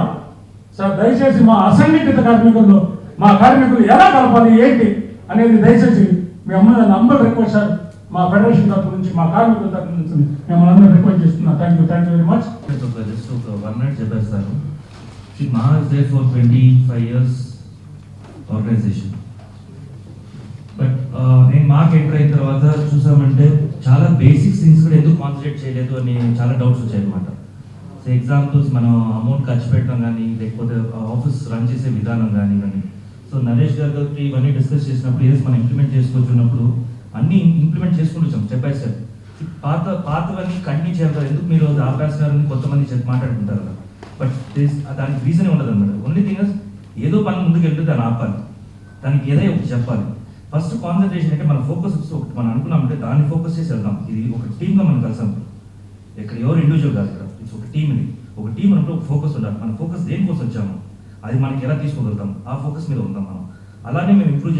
సార్ దయచేసి మా అసంఘటిత కార్మికుల్లో మా కార్మికులు ఎలా కలపాలి ఏంటి అనేది దయచేసి మీ అందరూ రిక్వెస్ట్ సార్. మా ఫెడరేషన్ తరఫు నుంచి, మా కార్మికుల తరఫు నుంచి మిమ్మల్ని అందరూ రిక్వెస్ట్ చేస్తున్నా. Thank you very much. Just ఒక 1 minute చెప్పేస్తాను. Maha is there for 25 years organization. But నేను మాకు ఎంటర్ అయిన తర్వాత చూసామంటే చాలా బేసిక్ థింగ్స్ కూడా ఎందుకు కాన్సన్ట్రేట్ చేయలేదు అని చాలా డౌట్స్ వచ్చాయి అనమాట. సో ఎగ్జాంపుల్స్ మనం అమౌంట్ ఖర్చు పెట్టడం కానీ, లేకపోతే ఆఫీస్ రన్ చేసే విధానం కానీ. సో నరేష్ గారితో ఇవన్నీ డిస్కస్ చేసినప్పుడు ఏదో మనం ఇంప్లిమెంట్ చేసుకొచ్చినప్పుడు అన్నీ ఇంప్లిమెంట్ చేసుకుంటూ వచ్చాం స్టెప్ బై స్టెప్. పాతవన్నీ కంటిన్యూ చేయాలి. ఎందుకు మీరు ఆపేస్తున్నారని కొంతమంది మాట్లాడుకుంటారు కదా. బట్ దానికి రీజనే ఉండదు అనమాట. ఓన్లీ థింగ్ ఏదో పని ముందుకు వెళ్తే దాన్ని ఆపాలి, దానికి ఏదో ఒకటి చెప్పాలి. ఫస్ట్ కాన్సన్ట్రేషన్ అంటే మన ఫోకస్ ఒకటి మనం అనుకున్నామంటే దాన్ని ఫోకస్ చేసి వెళ్దాం. ఇది ఒక టీమ్గా మనం కలిసాం. ఇక్కడ ఎవరు ఇండివిజువల్ కాదు, ఇక్కడ ఇట్స్ ఒక టీమ్. ఇది ఒక టీం అంటే ఒక ఫోకస్ ఉండాలి. మన ఫోకస్ దేనికోసం వచ్చాము, అది మనకి ఎలా తీసుకోగలుగుతాం, ఆ ఫోకస్ మీద ఉంటాం మనం. అలానే మేము ఇంప్రూవ్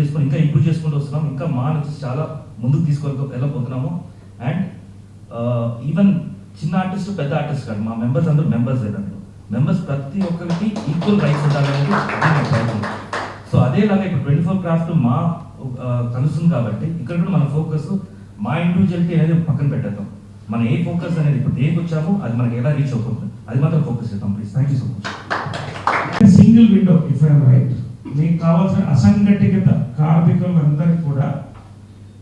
చేసుకుంటూ వస్తున్నాం. ఇంకా మా నుంచి చాలా ముందుకు వెళ్ళబోతున్నాము. అండ్ ఈవెన్ చిన్న ఆర్టిస్ట్, పెద్ద ఆర్టిస్ట్ కాదు, మా మెంబర్స్ అందరూ మెంబర్స్ దాంట్లో. మెంబర్స్ ప్రతి ఒక్కరికి ఈక్వల్ రైట్స్ ఉండాలనేది ప్రయత్నం. సో అదేలాగా ఇప్పుడు 24 క్రాఫ్ట్ మా కలుస్తుంది కాబట్టి ఇక్కడ కూడా మన ఫోకస్ మా ఇండివిజువాలిటీ అనేది పక్కన పెట్టేద్దాం. మన ఏ ఫోకస్ అనేది ఇప్పుడు దేనికి వచ్చామో అది మనకి ఎలా రీచ్ అవుతుంది అది మాత్రం ఫోకస్ చేద్దాం please. Thank you so much. Single window if I'm right, మీకు కావాల్సిన అసంఘటిత కార్మికులందరికీ కూడా.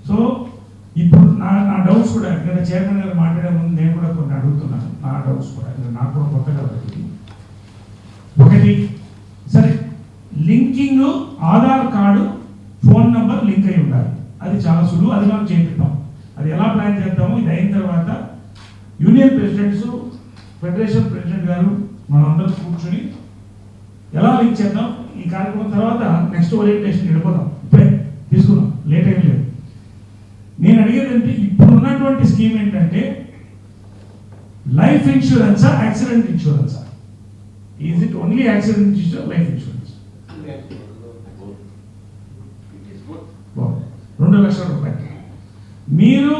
సో ఇప్పుడు నా డౌట్స్ కూడా ఇక్కడ చైర్మన్ గారు మాట్లాడే ముందు నేను కూడా కొన్ని అడుగుతున్నాను. నా డౌట్స్ కూడా నాకు కూడా కొత్త కాబట్టి ఒకటి, సరే linking Aadhaar card phone number link అయి ఉండాలి. అది చాలా సులువు, అది మనం చేపిద్దాం. అది ఎలా ప్లాన్ చేద్దాము, ఇది అయిన తర్వాత యూనియన్ ప్రెసిడెంట్స్, ఫెడరేషన్ ప్రెసిడెంట్ గారు మనందరూ కూర్చొని ఎలా లింక్ చేద్దాం. ఈ కార్యక్రమం తర్వాత నెక్స్ట్ ఓరియంటేషన్ వెళ్ళిపోదాం. ఇప్పుడే తీసుకుందాం, లేట్ ఏం లేదు. నేను అడిగేది అంటే ఇప్పుడు ఉన్నటువంటి స్కీమ్ ఏంటంటే లైఫ్ ఇన్సూరెన్సా, యాక్సిడెంట్ ఇన్సూరెన్సా? Is it only accident insurance, life insurance? 2 లక్షల రూపాయలు. మీరు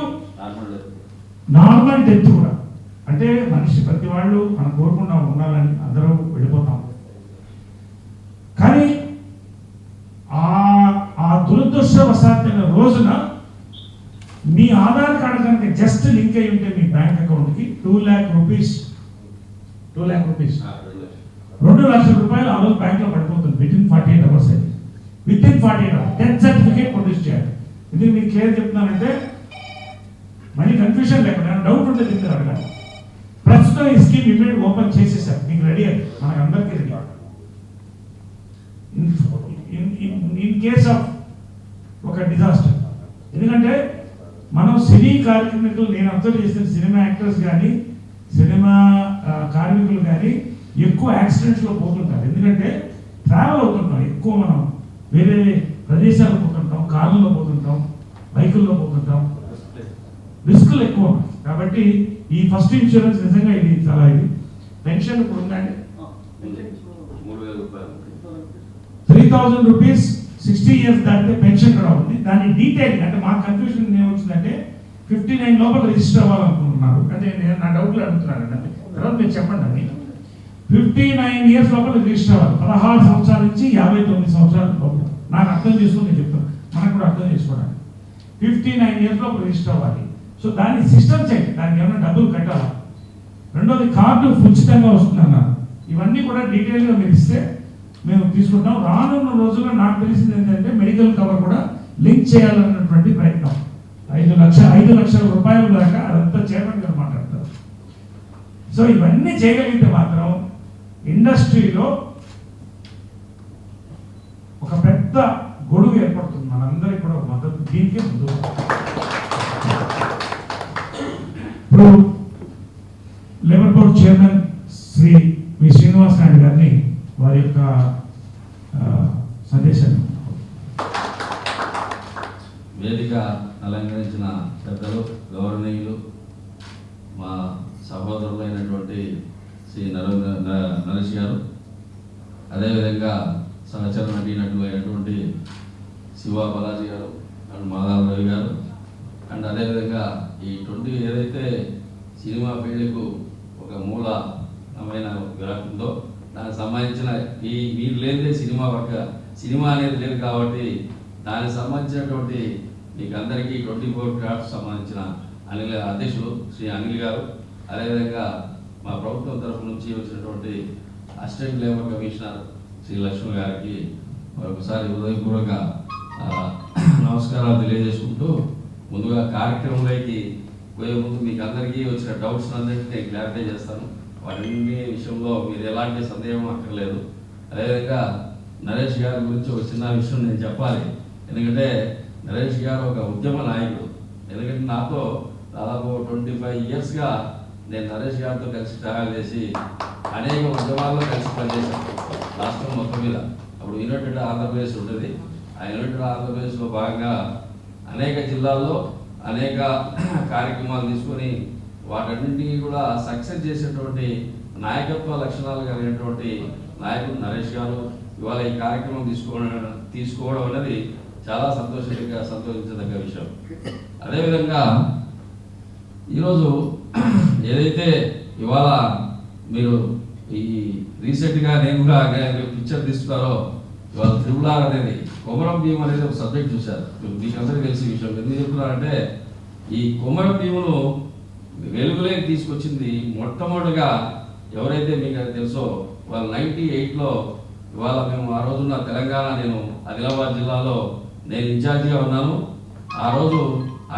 నార్మల్ డెత్ కూడా అంటే మనిషి ప్రతి వాళ్ళు మనం కోరుకుండా ఉండాలని అందరూ వెళ్ళిపోతాం. కానీ ఆ దురదృష్టవశాత్తైన రోజున మీ ఆధార్ కార్డు కనుక జస్ట్ లింక్ అయి ఉంటే మీ బ్యాంక్ అకౌంట్కి 2 lakh rupees 2 లక్షల రూపాయలు ఆ రోజు బ్యాంక్లో పడిపోతుంది. వితిన్ 48 hours అయితే within 48 hours death certificate produce చేయాలి. ఇది మీకు క్లియర్ చెప్తున్నానంటే మళ్ళీ కన్ఫ్యూషన్ లేకుండా డౌట్ ఉంటే చెప్తారు అడగాలి. ప్రస్తుతం ఈ స్కీమ్ ఇమీడియట్ ఓపెన్ చేసేసారు, మీకు రెడీ అది, మనకు అందరికీ రెడీ. ఇన్ కేస్ ఆఫ్ ఒక డిజాస్టర్, ఎందుకంటే మనం సినీ కార్మికులు, నేను అబ్జర్వ్ చేసిన సినిమా యాక్టర్స్ కానీ సినిమా కార్మికులు కానీ ఎక్కువ యాక్సిడెంట్స్లో పోతుంటారు. ఎందుకంటే ట్రావెల్ అవుతుంటాం ఎక్కువ, మనం వేరే ప్రదేశాలకు పోతుంటాం, కార్లలో పోతుంటాం, బైకుల్లో పోతుంటాం, రిస్కులు ఎక్కువ. కాబట్టి ఈ ఫస్ట్ ఇన్సూరెన్స్ నిజంగా ఇది చాలా ఇది పెన్షన్ ఇప్పుడు ఉందండి 3,000 రూపీస్ 60 ఇయర్స్ దాటితే పెన్షన్ కూడా ఉంది. దాని డీటెయిల్ అంటే మా కన్ఫ్యూజన్ ఏమొచ్చిందంటే 59 లోపల రిజిస్టర్ అవ్వాలనుకుంటున్నారు. అంటే నేను నా డౌట్లు అడుగుతున్నానండి, తర్వాత మీరు చెప్పండి అండి. 59 ఇయర్స్ లోపల రిజిస్టర్ అవ్వాలి, 16 సంవత్సరాల నుంచి 59 సంవత్సరాల లోపల. నాకు అర్థం చేసుకుని నేను చెప్తాను, మనకు కూడా అర్థం చేసుకోవడానికి 59 ఇయర్స్ లోపల రిజిస్టర్ అవ్వాలి. సో దాని సిస్టమ్ చెక్, దానికి ఏమైనా డబ్బులు కట్టాలా. రెండోది కార్డు ఉచితంగా వస్తుందన్నారు. ఇవన్నీ కూడా డీటెయిల్గా మీరు ఇస్తే మేము తీసుకుంటాం. రానున్న రోజుల్లో నాకు తెలిసింది ఏంటంటే మెడికల్ కవర్ కూడా లింక్ చేయాలన్నటువంటి ప్రయత్నం. 5 లక్షల రూపాయల దాకా అదంతా చైర్మన్ గారు మాట్లాడతారు. సో ఇవన్నీ చేయగలిగితే మాత్రం ఇండస్ట్రీలో ఒక పెద్ద గొడుగు ఏర్పడుతుంది. మనందరికీ కూడా మద్దతు దీనికే ముందు. ఇప్పుడు లేబర్ బోర్డ్ చైర్మన్ శ్రీ వి శ్రీనివాస్ నాయుడు గారిని వారి యొక్క సందేశాన్ని వేదిక అలంకరించిన పెద్దలు, గౌరవనీయులు, మా సహోదరులైనటువంటి శ్రీ నరేష్ గారు, అదేవిధంగా సహచర నటీనటులైనటువంటి శివ బాలాజీ గారు అండ్ మాధవ్ రవి గారు, అండ్ అదేవిధంగా ఈ 20 ఏదైతే సినిమా ఫీల్డ్కు ఒక మూలమైన విరాట్ ఉందో దానికి సంబంధించిన ఈ మీరు లేదే సినిమా అనేది లేదు కాబట్టి దానికి సంబంధించినటువంటి మీకు అందరికీ 24 క్రాఫ్ట్స్ సంబంధించిన అధ్యక్షులు శ్రీ అనిల్ గారు, అదేవిధంగా మా ప్రభుత్వం తరఫు నుంచి వచ్చినటువంటి assistant labour commissioner Shri Lakshmi గారికి మరొకసారి హృదయపూర్వక నమస్కారాలు తెలియజేసుకుంటూ ముందుగా కార్యక్రమంలోకి పోయే ముందు మీకు అందరికీ వచ్చిన డౌట్స్ అందరికీ నేను క్లారిఫై చేస్తాను. వాటన్ని విషయంలో మీరు ఎలాంటి సందేహం అక్కర్లేదు. అదేవిధంగా నరేష్ గారి గురించి ఒక చిన్న విషయం నేను చెప్పాలి. ఎందుకంటే నరేష్ గారు ఒక ఉద్యమ నాయకుడు. ఎందుకంటే నాతో దాదాపు 25 ఇయర్స్గా నేను నరేష్ గారితో కలిసి ట్రావెల్ చేసి అనేక ఉద్యమాల్లో కలిసి పనిచేశాను రాష్ట్రం మొత్తం మీద. అప్పుడు యునైటెడ్ ఆంధ్రప్రదేశ్ ఉంటుంది. ఆ యునైటెడ్ ఆంధ్రప్రదేశ్లో భాగంగా అనేక జిల్లాల్లో అనేక కార్యక్రమాలు తీసుకొని వాటన్నింటినీ కూడా సక్సెస్ చేసేటువంటి నాయకత్వ లక్షణాలు కలిగినటువంటి నాయకుడు నరేష్ గారు. ఇవాళ ఈ కార్యక్రమం తీసుకోవడం అనేది చాలా సంతోషించదగ్గ విషయం. అదేవిధంగా ఈరోజు ఏదైతే ఇవాళ మీరు ఈ రీసెంట్గా నేను కూడా పిక్చర్ తీసుకున్నారో, ఇవాళ త్రిపులార్ అనేది కొమరం భీమ్ అనేది ఒక సబ్జెక్ట్ చూశారు. మీకు అందరికీ తెలిసే విషయం. ఎందుకు చెప్తున్నారంటే ఈ కొమరం భీమును వెలుగులోకి తీసుకొచ్చింది మొట్టమొదటిగా ఎవరైతే మీకు అది తెలుసో వాళ్ళు 98లో ఇవాళ మేము ఆ రోజున తెలంగాణ, నేను ఆదిలాబాద్ జిల్లాలో నేను ఇన్ఛార్జిగా ఉన్నాను. ఆ రోజు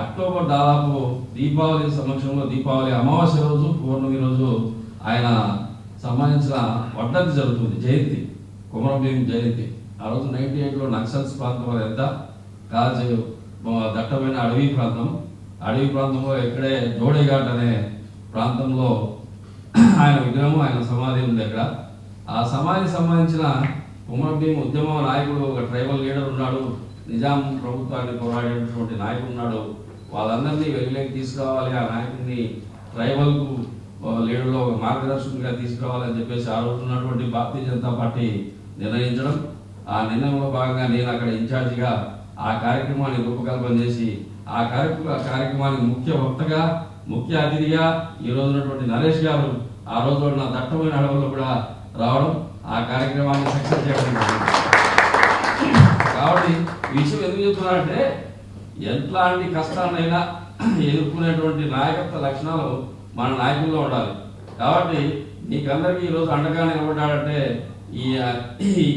అక్టోబర్ దాదాపు దీపావళి సమక్షంలో, దీపావళి అమావాస్య రోజు, పౌర్ణమి రోజు ఆయన సంబంధించిన వర్ధంతి జరుగుతుంది, జయంతి, కొమరం భీమ్ జయంతి. ఆ రోజు 98లో నక్సల్స్ ప్రాంతం ఎంత కాల్చి దట్టమైన అడవి ప్రాంతంలో ఇక్కడే జోడేఘాట్ అనే ప్రాంతంలో ఆయన విగ్రహం, ఆయన సమాధి ఉంది అక్కడ. ఆ సమాధికి సంబంధించిన కొమరం భీమ్ ఉద్యమ నాయకుడు, ఒక ట్రైబల్ లీడర్ ఉన్నాడు, నిజాం ప్రభుత్వాన్ని పోరాడేటటువంటి నాయకుడు ఉన్నాడు. వాళ్ళందరినీ వెలుగులోకి తీసుకురావాలి, ఆ నాయకుడిని ట్రైబల్కు లీడర్లో ఒక మార్గదర్శకునిగా తీసుకురావాలని చెప్పేసి ఆ రోజు ఉన్నటువంటి భారతీయ జనతా పార్టీ నిర్ణయించడం. ఆ నిర్ణయంలో భాగంగా నేను అక్కడ ఇన్ఛార్జిగా ఆ కార్యక్రమాన్ని రూపకల్పన చేసి ఆ కార్యక్రమానికి ముఖ్య వక్తగా, ముఖ్య అతిథిగా ఈ రోజు ఉన్నటువంటి నరేష్ గారు ఆ రోజు నా దట్టమైన అడవుల్లో కూడా రావడం, ఆ కార్యక్రమాన్ని సక్సెస్ చేయడం. కాబట్టి ఈ విషయం ఎందుకు చెప్తున్నానంటే ఎట్లాంటి కష్టాన్నైనా ఎదుర్కొనేటువంటి నాయకత్వ లక్షణాలు మన నాయకుల్లో ఉండాలి. కాబట్టి మీకందరికీ ఈరోజు అండగా నిలబడ్డాడంటే ఈ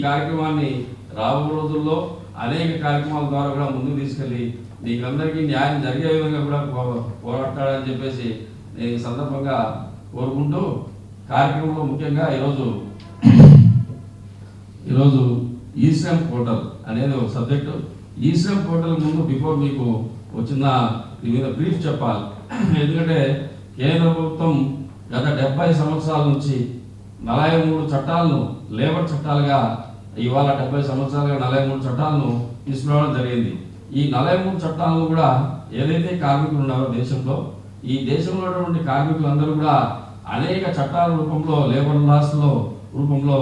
కార్యక్రమాన్ని రాబో రోజుల్లో అనేక కార్యక్రమాల ద్వారా కూడా ముందుకు తీసుకెళ్ళి మీకందరికీ న్యాయం జరిగే విధంగా కూడా పోరాడతాడని చెప్పేసి నేను ఈ సందర్భంగా కోరుకుంటూ కార్యక్రమంలో ముఖ్యంగా ఈరోజు ఈశ్రమ్ పోర్టల్ అనేది ఒక సబ్జెక్టు. ఈశ్రమ్ పోర్టల్ ముందు బిఫోర్ మీకు వచ్చిన మీద బ్రీఫ్ చెప్పాలి. ఎందుకంటే కేంద్ర ప్రభుత్వం గత 70 సంవత్సరాల నుంచి 43 చట్టాలను లేబర్ చట్టాలుగా, ఇవాళ 70 సంవత్సరాలుగా 43 చట్టాలను తీసుకురావడం జరిగింది. ఈ 43 చట్టాలను కూడా ఏదైతే కార్మికులు ఉన్నారో దేశంలో ఈ దేశంలో ఉన్నటువంటి కార్మికులందరూ కూడా అనేక చట్టాల రూపంలో లేబర్ లాస్లో రూపంలో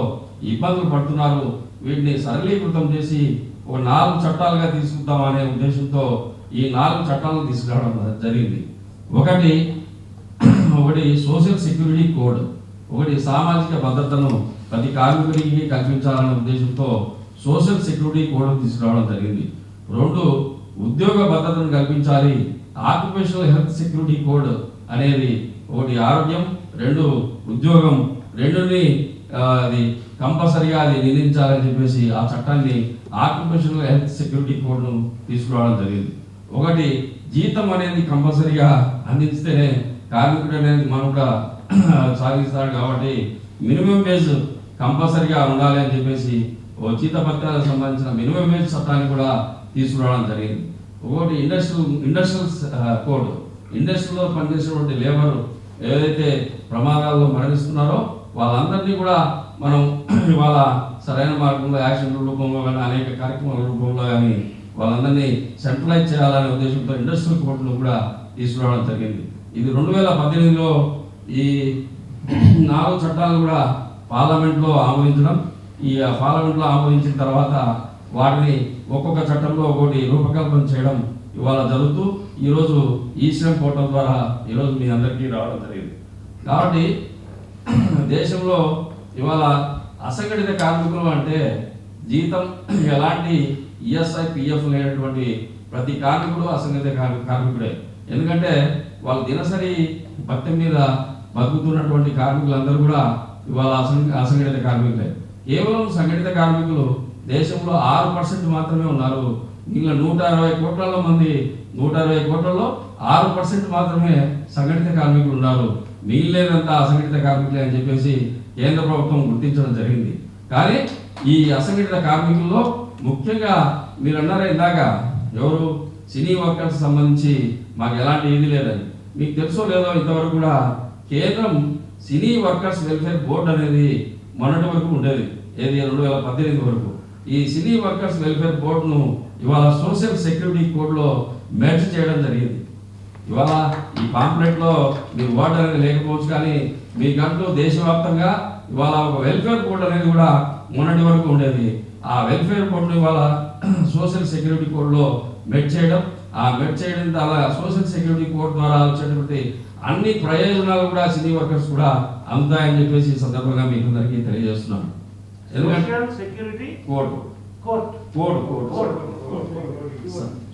ఇబ్బందులు పడుతున్నారు. వీటిని సరళీకృతం చేసి ఒక 4 చట్టాలుగా తీసుకుందామనే ఉద్దేశంతో ఈ 4 చట్టాలను తీసుకురావడం జరిగింది. ఒకటి సోషల్ సెక్యూరిటీ కోడ్, ఒకటి సామాజిక భద్రతను ప్రతి కార్మికుడికి కల్పించాలనే ఉద్దేశంతో సోషల్ సెక్యూరిటీ కోడ్ తీసుకురావడం జరిగింది. 2 ఉద్యోగ భద్రతను కల్పించాలి, ఆక్యుపేషనల్ హెల్త్ సెక్యూరిటీ కోడ్ అనేది, ఒకటి ఆరోగ్యం, 2 ఉద్యోగం, రెండుని అది కంపల్సరీగా అది నిందించాలని చెప్పేసి ఆ చట్టాన్ని ఆక్యుపేషనల్ హెల్త్ సెక్యూరిటీ కోడ్ను తీసుకురావడం జరిగింది. ఒకటి జీతం అనేది కంపల్సరీగా అందిస్తేనే కార్మికుడు అనేది మనం కూడా సాగిస్తాడు కాబట్టి మినిమం వేజ్ కంపల్సరీగా ఉండాలి అని చెప్పేసి జీతభత్యాలకు సంబంధించిన మినిమం వేజ్ చట్టాన్ని కూడా తీసుకురావడం జరిగింది. ఒకటి ఇండస్ట్రియల్ కోడ్, ఇండస్ట్రీలో పనిచేసేటువంటి లేబర్ ఏదైతే ప్రమాదాల్లో మరణిస్తున్నారో వాళ్ళందరినీ కూడా మనం ఇవాళ సరైన మార్గంలో యాక్షన్ రూపంలో కానీ అనేక కార్యక్రమాల రూపంలో కానీ వాళ్ళందరినీ సెంట్రలైజ్ చేయాలనే ఉద్దేశంతో ఇండస్ట్రియల్ కోడ్ను కూడా తీసుకురావడం జరిగింది. ఇది 2018లో ఈ 4 చట్టాలు కూడా పార్లమెంట్లో ఆమోదించడం, ఈ పార్లమెంట్లో ఆమోదించిన తర్వాత వాటిని ఒక్కొక్క చట్టంలో ఒకటి రూపకల్పన చేయడం ఇవాళ జరుగుతూ ఈరోజు ఈశ్రమ్ పోర్టల్ ద్వారా ఈరోజు మీ అందరికీ రావడం జరిగింది. కాబట్టి దేశంలో ఇవాళ అసంఘటిత కార్మికులు అంటే జీతం ఎలాంటి ఈఎస్ఐ పిఎఫ్ లేనటువంటి ప్రతి కార్మికుడు అసంఘటిత కార్మికుడే. ఎందుకంటే వాళ్ళు దినసరి భత్యం మీద బతుకుతున్నటువంటి కార్మికులందరూ కూడా ఇవాళ అసంఘటిత కార్మికులే. కేవలం సంఘటిత కార్మికులు దేశంలో 6% మాత్రమే ఉన్నారు. మిగిలిన 160 కోట్ల మంది 160 కోట్లలో 6% మాత్రమే సంఘటిత కార్మికులు ఉన్నారు. మిగిలినంతా అసంఘటిత కార్మికులే అని చెప్పేసి కేంద్ర ప్రభుత్వం గుర్తించడం జరిగింది. కానీ ఈ అసంఘటిత కార్మికుల్లో ముఖ్యంగా మీరు అన్నారా ఇందాక ఎవరు సినీ వర్కర్స్ సంబంధించి మాకు ఎలాంటి ఇది లేదని, మీకు తెలుసో లేదో ఇంతవరకు కూడా కేంద్రం సినీ వర్కర్స్ వెల్ఫేర్ బోర్డు అనేది మొన్నటి వరకు ఉండేది, ఏది 2018 వరకు. ఈ సినీ వర్కర్స్ వెల్ఫేర్ బోర్డును ఇవాళ సోషల్ సెక్యూరిటీ కోడ్లో మెర్జ్ చేయడం జరిగింది. ఇవాళ ఈ పాంప్లెట్లో మీరు వర్డ్ అనేది లేకపోవచ్చు, కానీ మీకంటూ దేశవ్యాప్తంగా ఇవాళ ఒక వెల్ఫేర్ బోర్డు అనేది కూడా మొన్నటి వరకు ఉండేది. ఆ వెల్ఫేర్ బోర్డును ఇవాళ సోషల్ సెక్యూరిటీ కోడ్లో మెర్జ్ చేయడం, ఆ మెర్జ్ చేయడం ద్వారా సోషల్ సెక్యూరిటీ కోడ్ ద్వారా వచ్చేటువంటి అన్ని ప్రయోజనాలు కూడా సినీ వర్కర్స్ కూడా అందుతాయని చెప్పేసి ఈ సందర్భంగా మీకు అందరికీ తెలియజేస్తున్నాను. ఎందుకంటే security code code code code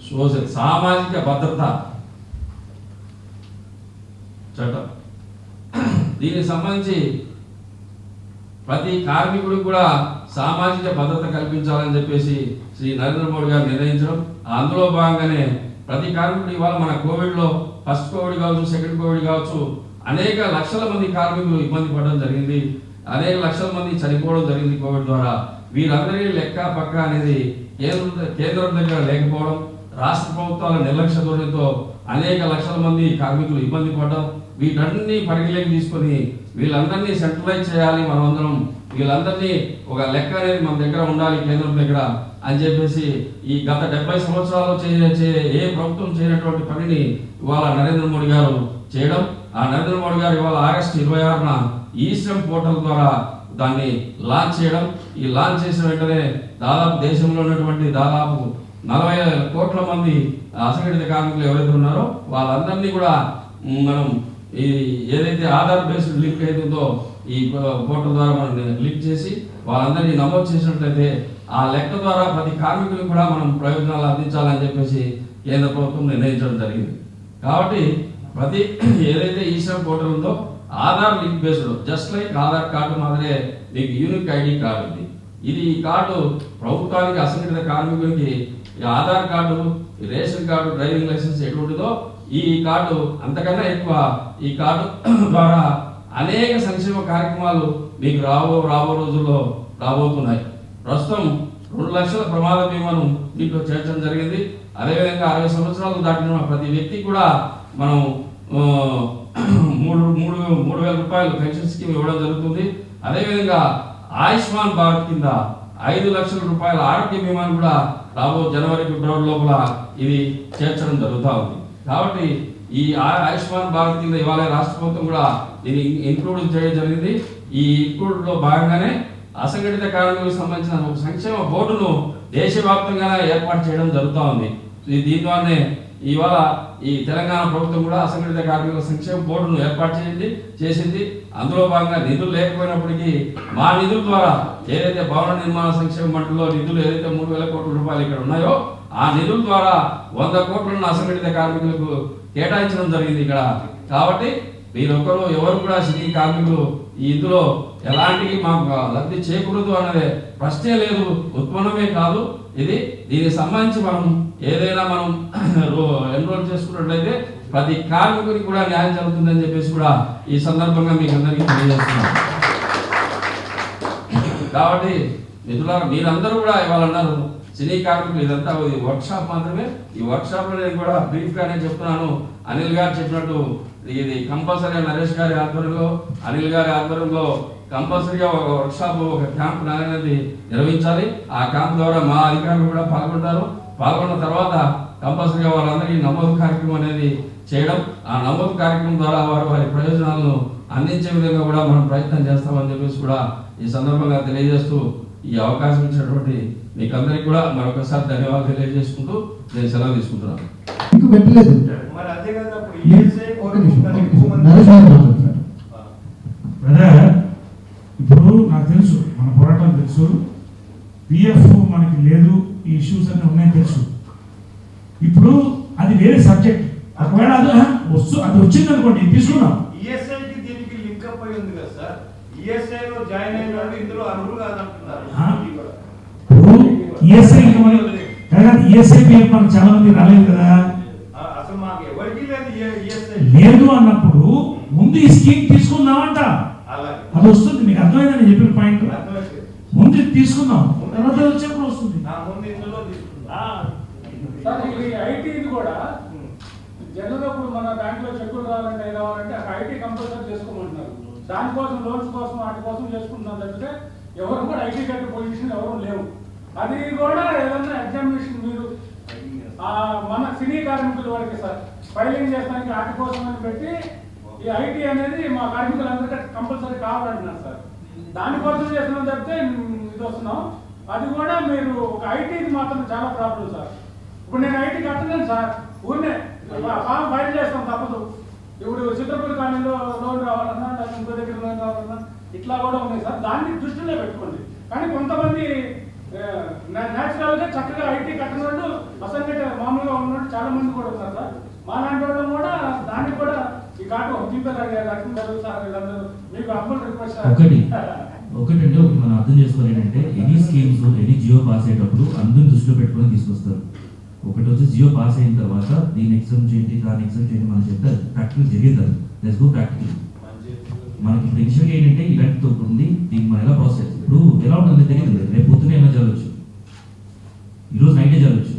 social సామాజిక భద్రత చట్టం, దీనికి సంబంధించి ప్రతి కార్మికుడికి కూడా సామాజిక భద్రత కల్పించాలని చెప్పేసి శ్రీ నరేంద్ర మోడీ గారు నిర్ణయించడం, అందులో భాగంగానే ప్రతి కార్మికుడు ఇవాళ మన కోవిడ్లో ఫస్ట్ కోవిడ్ కావచ్చు, సెకండ్ కోవిడ్ కావచ్చు, అనేక లక్షల మంది కార్మికులు ఇబ్బంది పడడం జరిగింది, అనేక లక్షల మంది చనిపోవడం జరిగింది కోవిడ్ ద్వారా. వీరందరి లెక్క పక్క అనేది కేంద్రం దగ్గర లేకపోవడం, రాష్ట్ర ప్రభుత్వాల నిర్లక్ష్య ధోరణితో అనేక లక్షల మంది కార్మికులు ఇబ్బంది పడడం, వీటన్ని పరిగణలోకి తీసుకొని వీళ్ళందరినీ సెంట్రలైజ్ చేయాలి, మనమందరం వీళ్ళందరినీ ఒక లెక్క అనేది మన దగ్గర ఉండాలి కేంద్రం దగ్గర అని చెప్పేసి ఈ గత 70 సంవత్సరాలు ఏ ప్రభుత్వం చేయనటువంటి పనిని ఇవాళ నరేంద్ర మోడీ గారు చేయడం. ఆ నరేంద్ర మోడీ గారు ఇవాళ ఆగస్టు 26న ఈశ్రమ్ పోర్టల్ ద్వారా దాన్ని లాంచ్ చేయడం. ఈ లాంచ్ చేసిన వెంటనే దాదాపు దేశంలో ఉన్నటువంటి దాదాపు 40 కోట్ల మంది అసంఘటిత కార్మికులు ఎవరైతే ఉన్నారో వాళ్ళందరినీ కూడా మనం ఈ ఏదైతే ఆధార్ బేస్డ్ లింక్ అవుతుందో ఈ పోర్టల్ ద్వారా మనం లింక్ చేసి వాళ్ళందరినీ నమోదు చేసినట్లయితే ఆ లెక్క ద్వారా ప్రతి కార్మికులకు కూడా మనం ప్రయోజనాలు అందించాలని చెప్పేసి కేంద్ర ప్రభుత్వం నిర్ణయించడం జరిగింది. కాబట్టి ప్రతి ఏదైతే ఈశ్రమ్ పోర్టల్ ఉందో Aadhaar link based, just like Aadhaar card మాదిరే మీకు యూనిక్ ఐడి కార్డు ఉంది. ఇది ఈ కార్డు ప్రభుత్వానికి అసంఘటిత కార్మికులకి Aadhaar card, ration card, driving license ఎటువంటిదో ఈ కార్డు అంతకన్నా ఎక్కువ. ఈ కార్డు ద్వారా అనేక సంక్షేమ కార్యక్రమాలు మీకు రాబో రోజుల్లో రాబోతున్నాయి. ప్రస్తుతం 2 లక్షల ప్రమాద బీమాను దీంట్లో చేర్చడం జరిగింది. అదేవిధంగా 60 సంవత్సరాలు దాటిన ప్రతి వ్యక్తికి కూడా మనం 3,000 రూపాయలు పెన్షన్ స్కీమ్ ఇవ్వడం జరుగుతుంది. అదేవిధంగా ఆయుష్మాన్ భారత్ కింద 5 లక్షల రూపాయల ఆరోగ్య బీమాను కూడా రాబో జనవరి ఫిబ్రవరి లోపల ఇది చేర్చడం జరుగుతూ ఉంది. కాబట్టి ఈ ఆయుష్మాన్ భారత్ కింద ఇవాళ రాష్ట్ర ప్రభుత్వం కూడా దీన్ని ఇంక్లూడ్ చేయడం జరిగింది. ఈ ఇంక్లూడ్లో భాగంగానే అసంఘటిత కార్మికులకు సంబంధించిన ఒక సంక్షేమ బోర్డును దేశవ్యాప్తంగానే ఏర్పాటు చేయడం జరుగుతూ ఉంది. దీని ద్వారానే ఇవాళ ఈ తెలంగాణ ప్రభుత్వం కూడా అసంఘటిత కార్మికుల సంక్షేమ బోర్డును ఏర్పాటు చేసింది. అందులో భాగంగా నిధులు లేకపోయినప్పటికీ మా నిధుల ద్వారా ఏదైతే భవన నిర్మాణ సంక్షేమ మండలిలో నిధులు ఏదైతే 3,000 కోట్ల రూపాయలు ఇక్కడ ఉన్నాయో ఆ నిధుల ద్వారా 100 కోట్లను అసంఘటిత కార్మికులకు కేటాయించడం జరిగింది ఇక్కడ. కాబట్టి మీరొకరు ఎవరు కూడా సినీ కార్మికులు ఇందులో ఎలాంటి మాకు లబ్ధి చేకూరదు అన్నదే ప్రశ్నే లేదు, ఉత్పన్నమే కాదు. దీనికి సంబంధించి మనం ఏదైనా మనం ఎన్రోల్ చేసుకున్నట్లయితే ప్రతి కార్మికునికి కూడా న్యాయం జరుగుతుందని చెప్పేసి కూడా ఈ సందర్భంగా మీకు అందరికీ తెలియజేస్తున్నాం. కాబట్టి మిత్రులారా, మీరందరూ కూడా ఇవాళ అన్నారు సినీ కార్మికులు ఇదంతా వర్క్షాప్ మాత్రమే. ఈ వర్క్షాప్ లో నేను కూడా బ్రీఫ్ గానే చెప్తున్నాను. అనిల్ గారు చెప్పినట్టు ఇది కంపల్సరీగా నరేష్ గారి ఆధ్వర్యంలో, అనిల్ గారి ఆధ్వర్యంలో కంపల్సరీగా ఒక వర్క్షాప్, ఒక క్యాంప్ అనేది నిర్వహించాలి. ఆ క్యాంప్ ద్వారా మా అధికారులు కూడా పాల్గొన్న తర్వాత కంపల్సరీగా వాళ్ళందరికీ నమోదు కార్యక్రమం అనేది చేయడం, ఆ నమోదు కార్యక్రమం ద్వారా వారి ప్రయోజనాలను అందించే విధంగా కూడా మనం ప్రయత్నం చేస్తామని చెప్పేసి కూడా ఈ సందర్భంగా తెలియజేస్తూ ఈ అవకాశం ఇచ్చినటువంటి మీకు అందరికీ కూడా మరొకసారి ధన్యవాదాలు తెలియజేసుకుంటూ నేను సెలవు తీసుకుంటున్నాను. మీకు పెట్టలేదు. మరి అదే కదా ఇప్పుడు బ్రదర్, ఇప్పుడు నాకు తెలుసు, మన పోరాటం తెలుసు, పిఎఫ్ మనకి లేదు, ఈ ఇష్యూస్ అన్నీ ఉన్నాయని తెలుసు. ఇప్పుడు అది వేరే సబ్జెక్ట్. ఒకవేళ అది వచ్చింది అనుకోండి, తీసుకున్నాం. ఈఎస్ఐకి దీనికి లింక్ అప్ అయి ఉంది కదా సార్. ఈఎస్ఐ లో జాయిన్ అయిన వాళ్ళు ఇందులో అర్హులు కాదంటున్నారు. ఈఎస్ఐ ఈఎస్ఐ పిఎఫ్ మనకు చాలా మంది రాలేదు కదా. అసలు మాకు ఎవరికి లేదు ఈఎస్ఐ లేదు అన్నప్పుడు ముందు ఈ స్కీమ్ తీసుకుందామంట. అది వస్తుంది. మీకు అర్థమైందని నేను చెప్పిన పాయింట్. ముందు తీసుకుందాం, తర్వాత వచ్చేప్పుడు వస్తుంది. ఐటీ కూడా జనరల్గా ఇప్పుడు మన బ్యాంకులో చెక్కులు రావాలంటే ఐటీ కంపల్సరీ చేసుకోమంటున్నారు. దానికోసం లోన్స్ కోసం వాటి కోసం చేసుకుంటున్నాం తప్పితే ఎవరు కూడా ఐటీ కట్టే పొజిషన్ ఎవరు లేవు. అది కూడా ఏదైనా ఎగ్జామినేషన్ మీరు మన సినీ కార్మికుల వరకు సార్ ఫైలింగ్ చేస్తానికి వాటి కోసం అని పెట్టి ఈ ఐటీ అనేది మా కార్మికులందరికీ కంపల్సరీ కావాలంటున్నారు సార్. దానికోసం చేస్తున్నాం తప్పితే ఇది వస్తున్నాం. అది కూడా మీరు ఒక ఐటీకి మాత్రం చాలా ప్రాబ్లం సార్. ఇప్పుడు నేను ఐటీ కట్టలేను సార్, ఊరినే ఫామ్ ఫైల్ చేస్తాం తప్పదు. ఇప్పుడు చిత్రపూర్ కాలనీలో లోన్ రావాలన్నా, లేకపోతే ఇంకో దగ్గర లోన్ రావాలన్నా ఇట్లా కూడా ఉన్నాయి సార్. దాన్ని దృష్టిలో పెట్టుకోండి. కానీ కొంతమంది న్యాచురల్ గా చక్కగా ఐటీ కట్టిన వాళ్ళు అసంఘటిత మామూలుగా ఉన్నట్టు చాలా మంది కూడా ఉన్నారు సార్. మా లాంటి వాళ్ళు కూడా దాన్ని కూడా ఈ కాటు లక్ష్మీ సార్ వీళ్ళందరూ మీకు అప్పులు రిక్వెస్ట్ ఒకటంటే మనం అర్థం చేసుకోవాలి ఏంటంటే any schemes any G O pass అయ్యేటప్పుడు అందరిని దృష్టిలో పెట్టుకొని తీసుకొస్తారు. ఒకటి వచ్చి జియో పాస్ అయిన తర్వాత దీన్ని ఎగ్జామ్ చేయండి, దాన్ని ఎగ్జామ్ చేయండి మనం చెప్తారు. ప్రాక్టికల్ జరిగేది లెట్స్ గో ప్రాక్టికల్. మనకి ఇప్పుడు ఇన్షియల్గా ఏంటంటే ఇలాంటితో ఉంది, దీనికి మనం ఎలా ప్రాసెస్ ఇప్పుడు ఎలా ఉంటుంది తెలియదు. రేపు పొద్దునే ఏమైనా జరగచ్చు, ఈరోజు నైటే జరగచ్చు.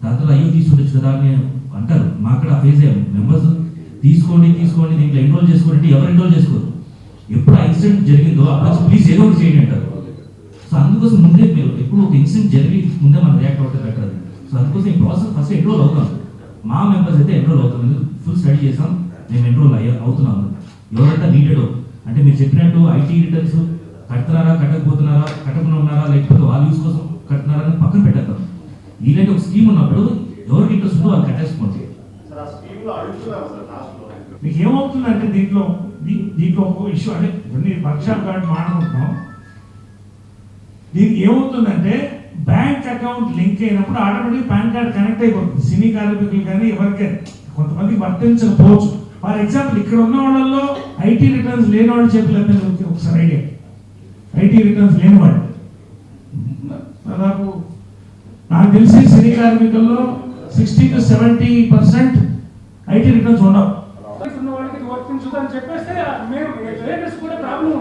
దాంట్లో అయ్యో తీసుకుంటచ్చు కదా అని అంటారు. మా అక్కడ ఫేస్ అయ్యాము. మెంబర్స్ తీసుకోండి దీంట్లో ఎన్రోల్ చేసుకోండి, ఎవరు ఎన్రోల్ చేసుకోరు. ఎప్పుడు ఆ ఇన్సిడెంట్ జరిగిందో అప్పుడు ప్లీజ్ ఏదో ఒకటి చేయండి అంటారు. సో అందుకోసం ముందే మీరు ఎప్పుడు ఒక ఇన్సిడెంట్ జరిగి ముందే మనం రియాక్ట్ అవుతే బెటర్. సో అందుకోసం ఈ ప్రాసెస్ ఫస్ట్ ఎన్రోల్ అవుతాం. మా మెంబర్స్ అయితే ఎన్రోల్ అవుతాం. ఫుల్ స్టడీ చేసాం, మేము ఎన్రోల్ అవుతున్నాము. ఎవరైతే నీడెడ్ అంటే మీరు చెప్పినట్టు ఐటీ రిటర్న్స్ కడుతున్నారా, కట్టకపోతున్నారా, కట్టకుండా ఉన్నారా, లేకపోతే వాళ్ళ యూస్ కోసం కట్టినారా అని పక్కన పెట్టేద్దాం. ఇలాంటి ఒక స్కీమ్ ఉన్నప్పుడు ఎవరికి ఇంట్రెస్ట్ ఉందో వాళ్ళు కట్టేసుకోండి. మీకు ఏమవుతుందంటే దీంట్లో ఒక ఇష్యూ అంటే ఇవన్నీ వర్క్షాప్ కార్డు మాట్లాడుకుంటున్నాం. దీనికి ఏమవుతుందంటే బ్యాంక్ అకౌంట్ లింక్ అయినప్పుడు ఆటోమేటిక్ పాన్ కార్డ్ కనెక్ట్ అయిపోతుంది. సినీ కార్మికులు కానీ ఎవరికైనా కొంతమందికి వర్తించకపోవచ్చు. ఫర్ ఎగ్జాంపుల్ ఇక్కడ ఉన్న వాళ్ళల్లో ఐటీ రిటర్న్స్ లేని వాళ్ళు చెప్పలేదు. ఒకసారి ఐడియా, ఐటీ రిటర్న్స్ లేనివాడు దాదాపు నాకు తెలిసి సినీ కార్మికుల్లో 60 to 70% ఐటీ రిటర్న్స్ ఉండవు.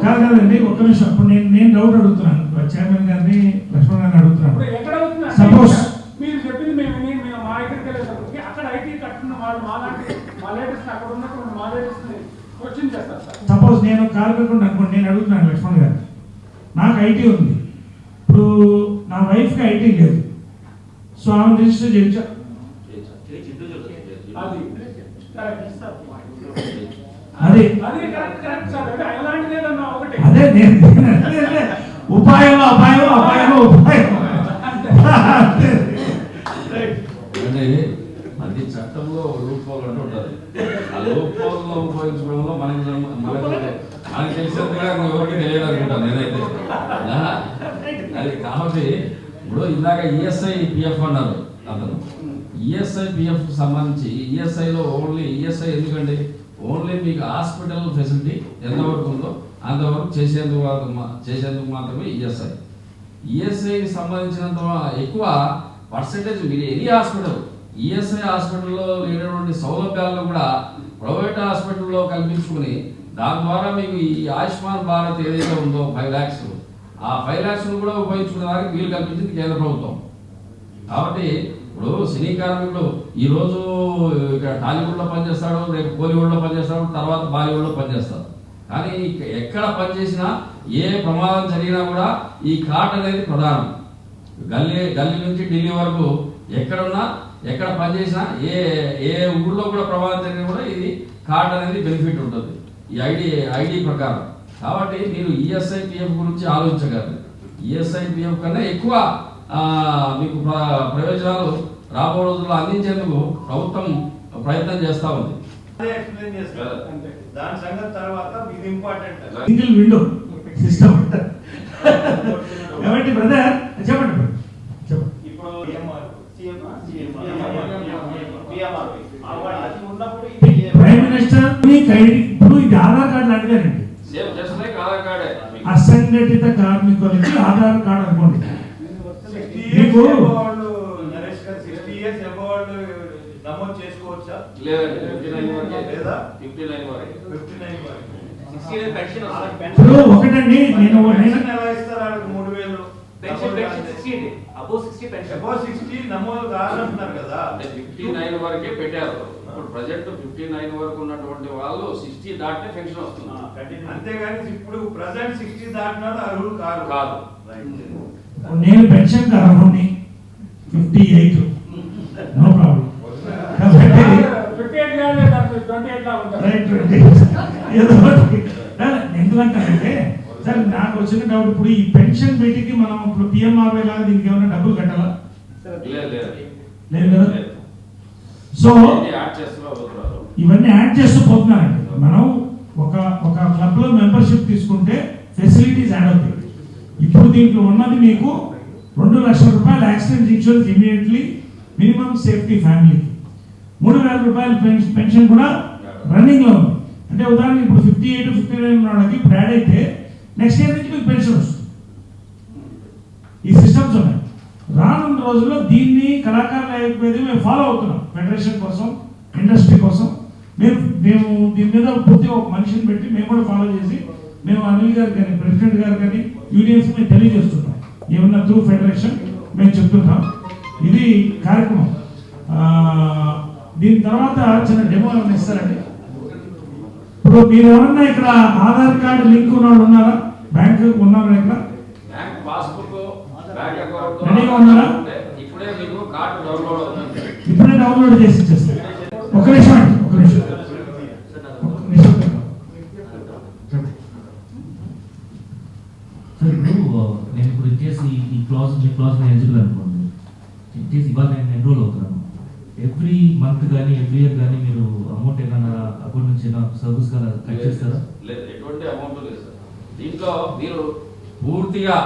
కాదండి, ఒక్క నిమిషం. ఇప్పుడు నేను డౌట్ అడుగుతున్నాను చైర్మన్ గారిని, లక్ష్మణ్ గారిని అడుగుతున్నాను. సపోజ్ మీరు చెప్పింది మేము మా దగ్గరికి వెళ్ళేసరికి అక్కడ ఐటీ కట్టిన వాళ్ళు మా లేటెస్ట్ అక్కడ ఉన్నటువంటి మా లేటెస్ట్ క్వశ్చన్ చేస్తారు సార్. సపోజ్ నేను కార్మికుడు అనుకోండి, నేను అడుగుతున్నాను లక్ష్మణ్ గారు, నాకు ఐటీ ఉంది, ఇప్పుడు నా వైఫ్కి ఐటీ లేదు, సో ఆమె రిజిస్టర్ చేయొచ్చా? అది అది అది కరెక్ట్ సార్. అంటే అలాంటిది ఏదన్నా ఒకటి అదే నేను ఉపాయంలో అపాయం అపాయంలో ఉపాయం. అంటే అది చట్టంలో లూప్ హోల్ అంటూ ఉంటుంది. ఆ లూప్ హోల్లో ఉపయోగించడంలో మనకి తెలిసినంతగా ఎవరికి తెలియదు అనుకుంటాను నేనైతే. అది కాబట్టి ఇప్పుడు ఇందాక ఈఎస్ఐ పిఎఫ్ అన్నారు అతను. ఈఎస్ఐ పిఎఫ్ సంబంధించి ఈఎస్ఐలో ఓన్లీ ఈఎస్ఐ ఎందుకండి ఓన్లీ మీకు హాస్పిటల్ ఫెసిలిటీ ఎంతవరకు ఉందో అంతవరకు చేసేందుకు మాత్రమే ఈఎస్ఐ. ఈఎస్ఐకి సంబంధించినంత ఎక్కువ పర్సెంటేజ్ మీరు ఎనీ హాస్పిటల్ ఈఎస్ఐ హాస్పిటల్లో లేనటువంటి సౌలభ్యాలను కూడా ప్రైవేట్ హాస్పిటల్లో కల్పించుకుని దాని ద్వారా మీకు ఈ ఆయుష్మాన్ భారత్ ఏదైతే ఉందో 5 lakhs ఆ 5 lakhs కూడా ఉపయోగించుకునేదానికి వీలు కల్పించింది కేంద్ర ప్రభుత్వం. కాబట్టి ఇప్పుడు సినీ కార్మికులు ఈరోజు ఇక్కడ టాలీవుడ్లో పనిచేస్తాడు, రేపు కోలీవుడ్లో పనిచేస్తాడు, తర్వాత బాలీవుడ్లో పనిచేస్తాడు. కానీ ఎక్కడ పనిచేసినా ఏ ప్రమాదం జరిగినా కూడా ఈ కార్డ్ అనేది ప్రధానం. గల్లీ నుంచి ఢిల్లీ వరకు ఎక్కడున్నా ఎక్కడ పనిచేసినా ఏ ఊళ్ళో కూడా ప్రమాదం జరిగినా కూడా ఇది కార్డ్ అనేది బెనిఫిట్ ఉంటుంది ఈ ఐడి ప్రకారం. కాబట్టి మీరు ఈఎస్ఐ పిఎఫ్ గురించి ఆలోచించగలరు. ఈఎస్ఐ పిఎఫ్ కన్నా ఎక్కువ మీకు ప్రయోజనాలు రాబో రోజుల్లో అందించేందుకు ప్రభుత్వం ప్రయత్నం చేస్తూ ఉంది. దాని సంగతి తర్వాత ఇది ఇంపార్టెంట్. Single window system. కాబట్టి బ్రదర్ చెప్పండి ఇప్పుడు ప్రైమ్ మినిస్టర్ ఇప్పుడు ఇది ఆధార్ కార్డు అడిగారండి. అసంఘటిత కార్మికులకి ఆధార్ కార్డు అనుకోండి. మీకు నరేష్ గారు 60 years అబౌవ్ నమోదు చేసుకోవచ్చా? ఇప్పుడు ఒకటండి నేను ఎలా ఇస్తారు? 3000 60 నమోదు కాదంటున్నారు కదా. 59 వరకే పెట్టారు. ఇప్పుడు ప్రజెంట్ 59 వరకు ఉన్నటువంటి వాళ్ళు 60 దాటితే పెన్షన్ వస్తుంది. అంతేగాని ఇప్పుడు ప్రజెంట్ 60 దాటినా అర్హులు కాదు. నేను పెన్షన్ అర్హుడిని 58 నో ప్రాబ్లం. ఎందుకంటే సార్ నాకు వచ్చిన డౌట్ ఇప్పుడు ఈ పెన్షన్ మీటింగ్ మనం ఇప్పుడు పిఎంఆర్వై లాగా దీనికి ఏమైనా డబ్బులు కట్టాలా? లేదు కదా. సో ఇవన్నీ యాడ్ చేస్తూ పోతున్నారండి. మనం ఒక క్లబ్ లో మెంబర్షిప్ తీసుకుంటే ఫెసిలిటీస్ యాడ్ అవుతాయి. ఇప్పుడు దీంట్లో ఉన్నది మీకు 2 లక్షల రూపాయలు accident insurance immediately minimum safety ఫ్యామిలీకి, 3,000 రూపాయల పెన్షన్ కూడా రన్నింగ్ లో ఉంది. అంటే ఉదాహరణకి ఇప్పుడు 58, 59 వాళ్ళకి ఇప్పుడు యాడ్ అయితే నెక్స్ట్ ఇయర్ నుంచి మీకు పెన్షన్ వస్తుంది. ఈ సిస్టమ్స్ ఉన్నాయి. రానున్న రోజుల్లో దీన్ని కళాకారులు అయిపోయేది మేము ఫాలో అవుతున్నాం. ఫెడరేషన్ కోసం, ఇండస్ట్రీ కోసం మేము దీని మీద పూర్తిగా ఒక మనిషిని పెట్టి మేము కూడా ఫాలో చేసి మేము అనిల్ గారు కానీ ప్రెసిడెంట్ గారు కానీ యూనియన్స్ మేము తెలియజేస్తున్నాం. ఏమన్నా త్రూ ఫెడరేషన్ మేము చెప్తున్నాం. ఇది కార్యక్రమం. దీని తర్వాత చిన్న డెమో ఏమైనా ఇస్తారండి? ఇప్పుడు మీరు ఎవరన్నా ఇక్కడ ఆధార్ కార్డు లింక్ ఉన్న వాళ్ళు ఉన్నారా? బ్యాంక్ ఉన్నారా? ఇక్కడ బ్యాంక్ పాస్బుక్, బ్యాంక్ అకౌంట్ రెడీగా ఉన్నారా? ఇప్పుడే మీకు కార్డు డౌన్లోడ్ అవుతుంది. ఇప్పుడే డౌన్లోడ్ చేసి ఇచ్చేస్తారు. ఒక నిమిషం అండి, ఒక నిమిషం. సార్ ఇప్పుడు నేను ఇప్పుడు ఇచ్చేసి ఈ క్లాస్ నేను ఎలిజిబుల్ అనుకోండి, ఇచ్చేసి ఇవాళ నేను ఎన్రోల్ అవుతున్నాను. ఎవ్రీ మంత్ కానీ ఎవ్రీ ఇయర్ కానీ మీరు అమౌంట్ ఏమైనా అకౌంట్ నుంచి సర్వీస్ కదా కట్ చేస్తారా? లేదు, ఎటువంటి అమౌంట్ లేదు సార్. దీంట్లో మీరు పూర్తిగా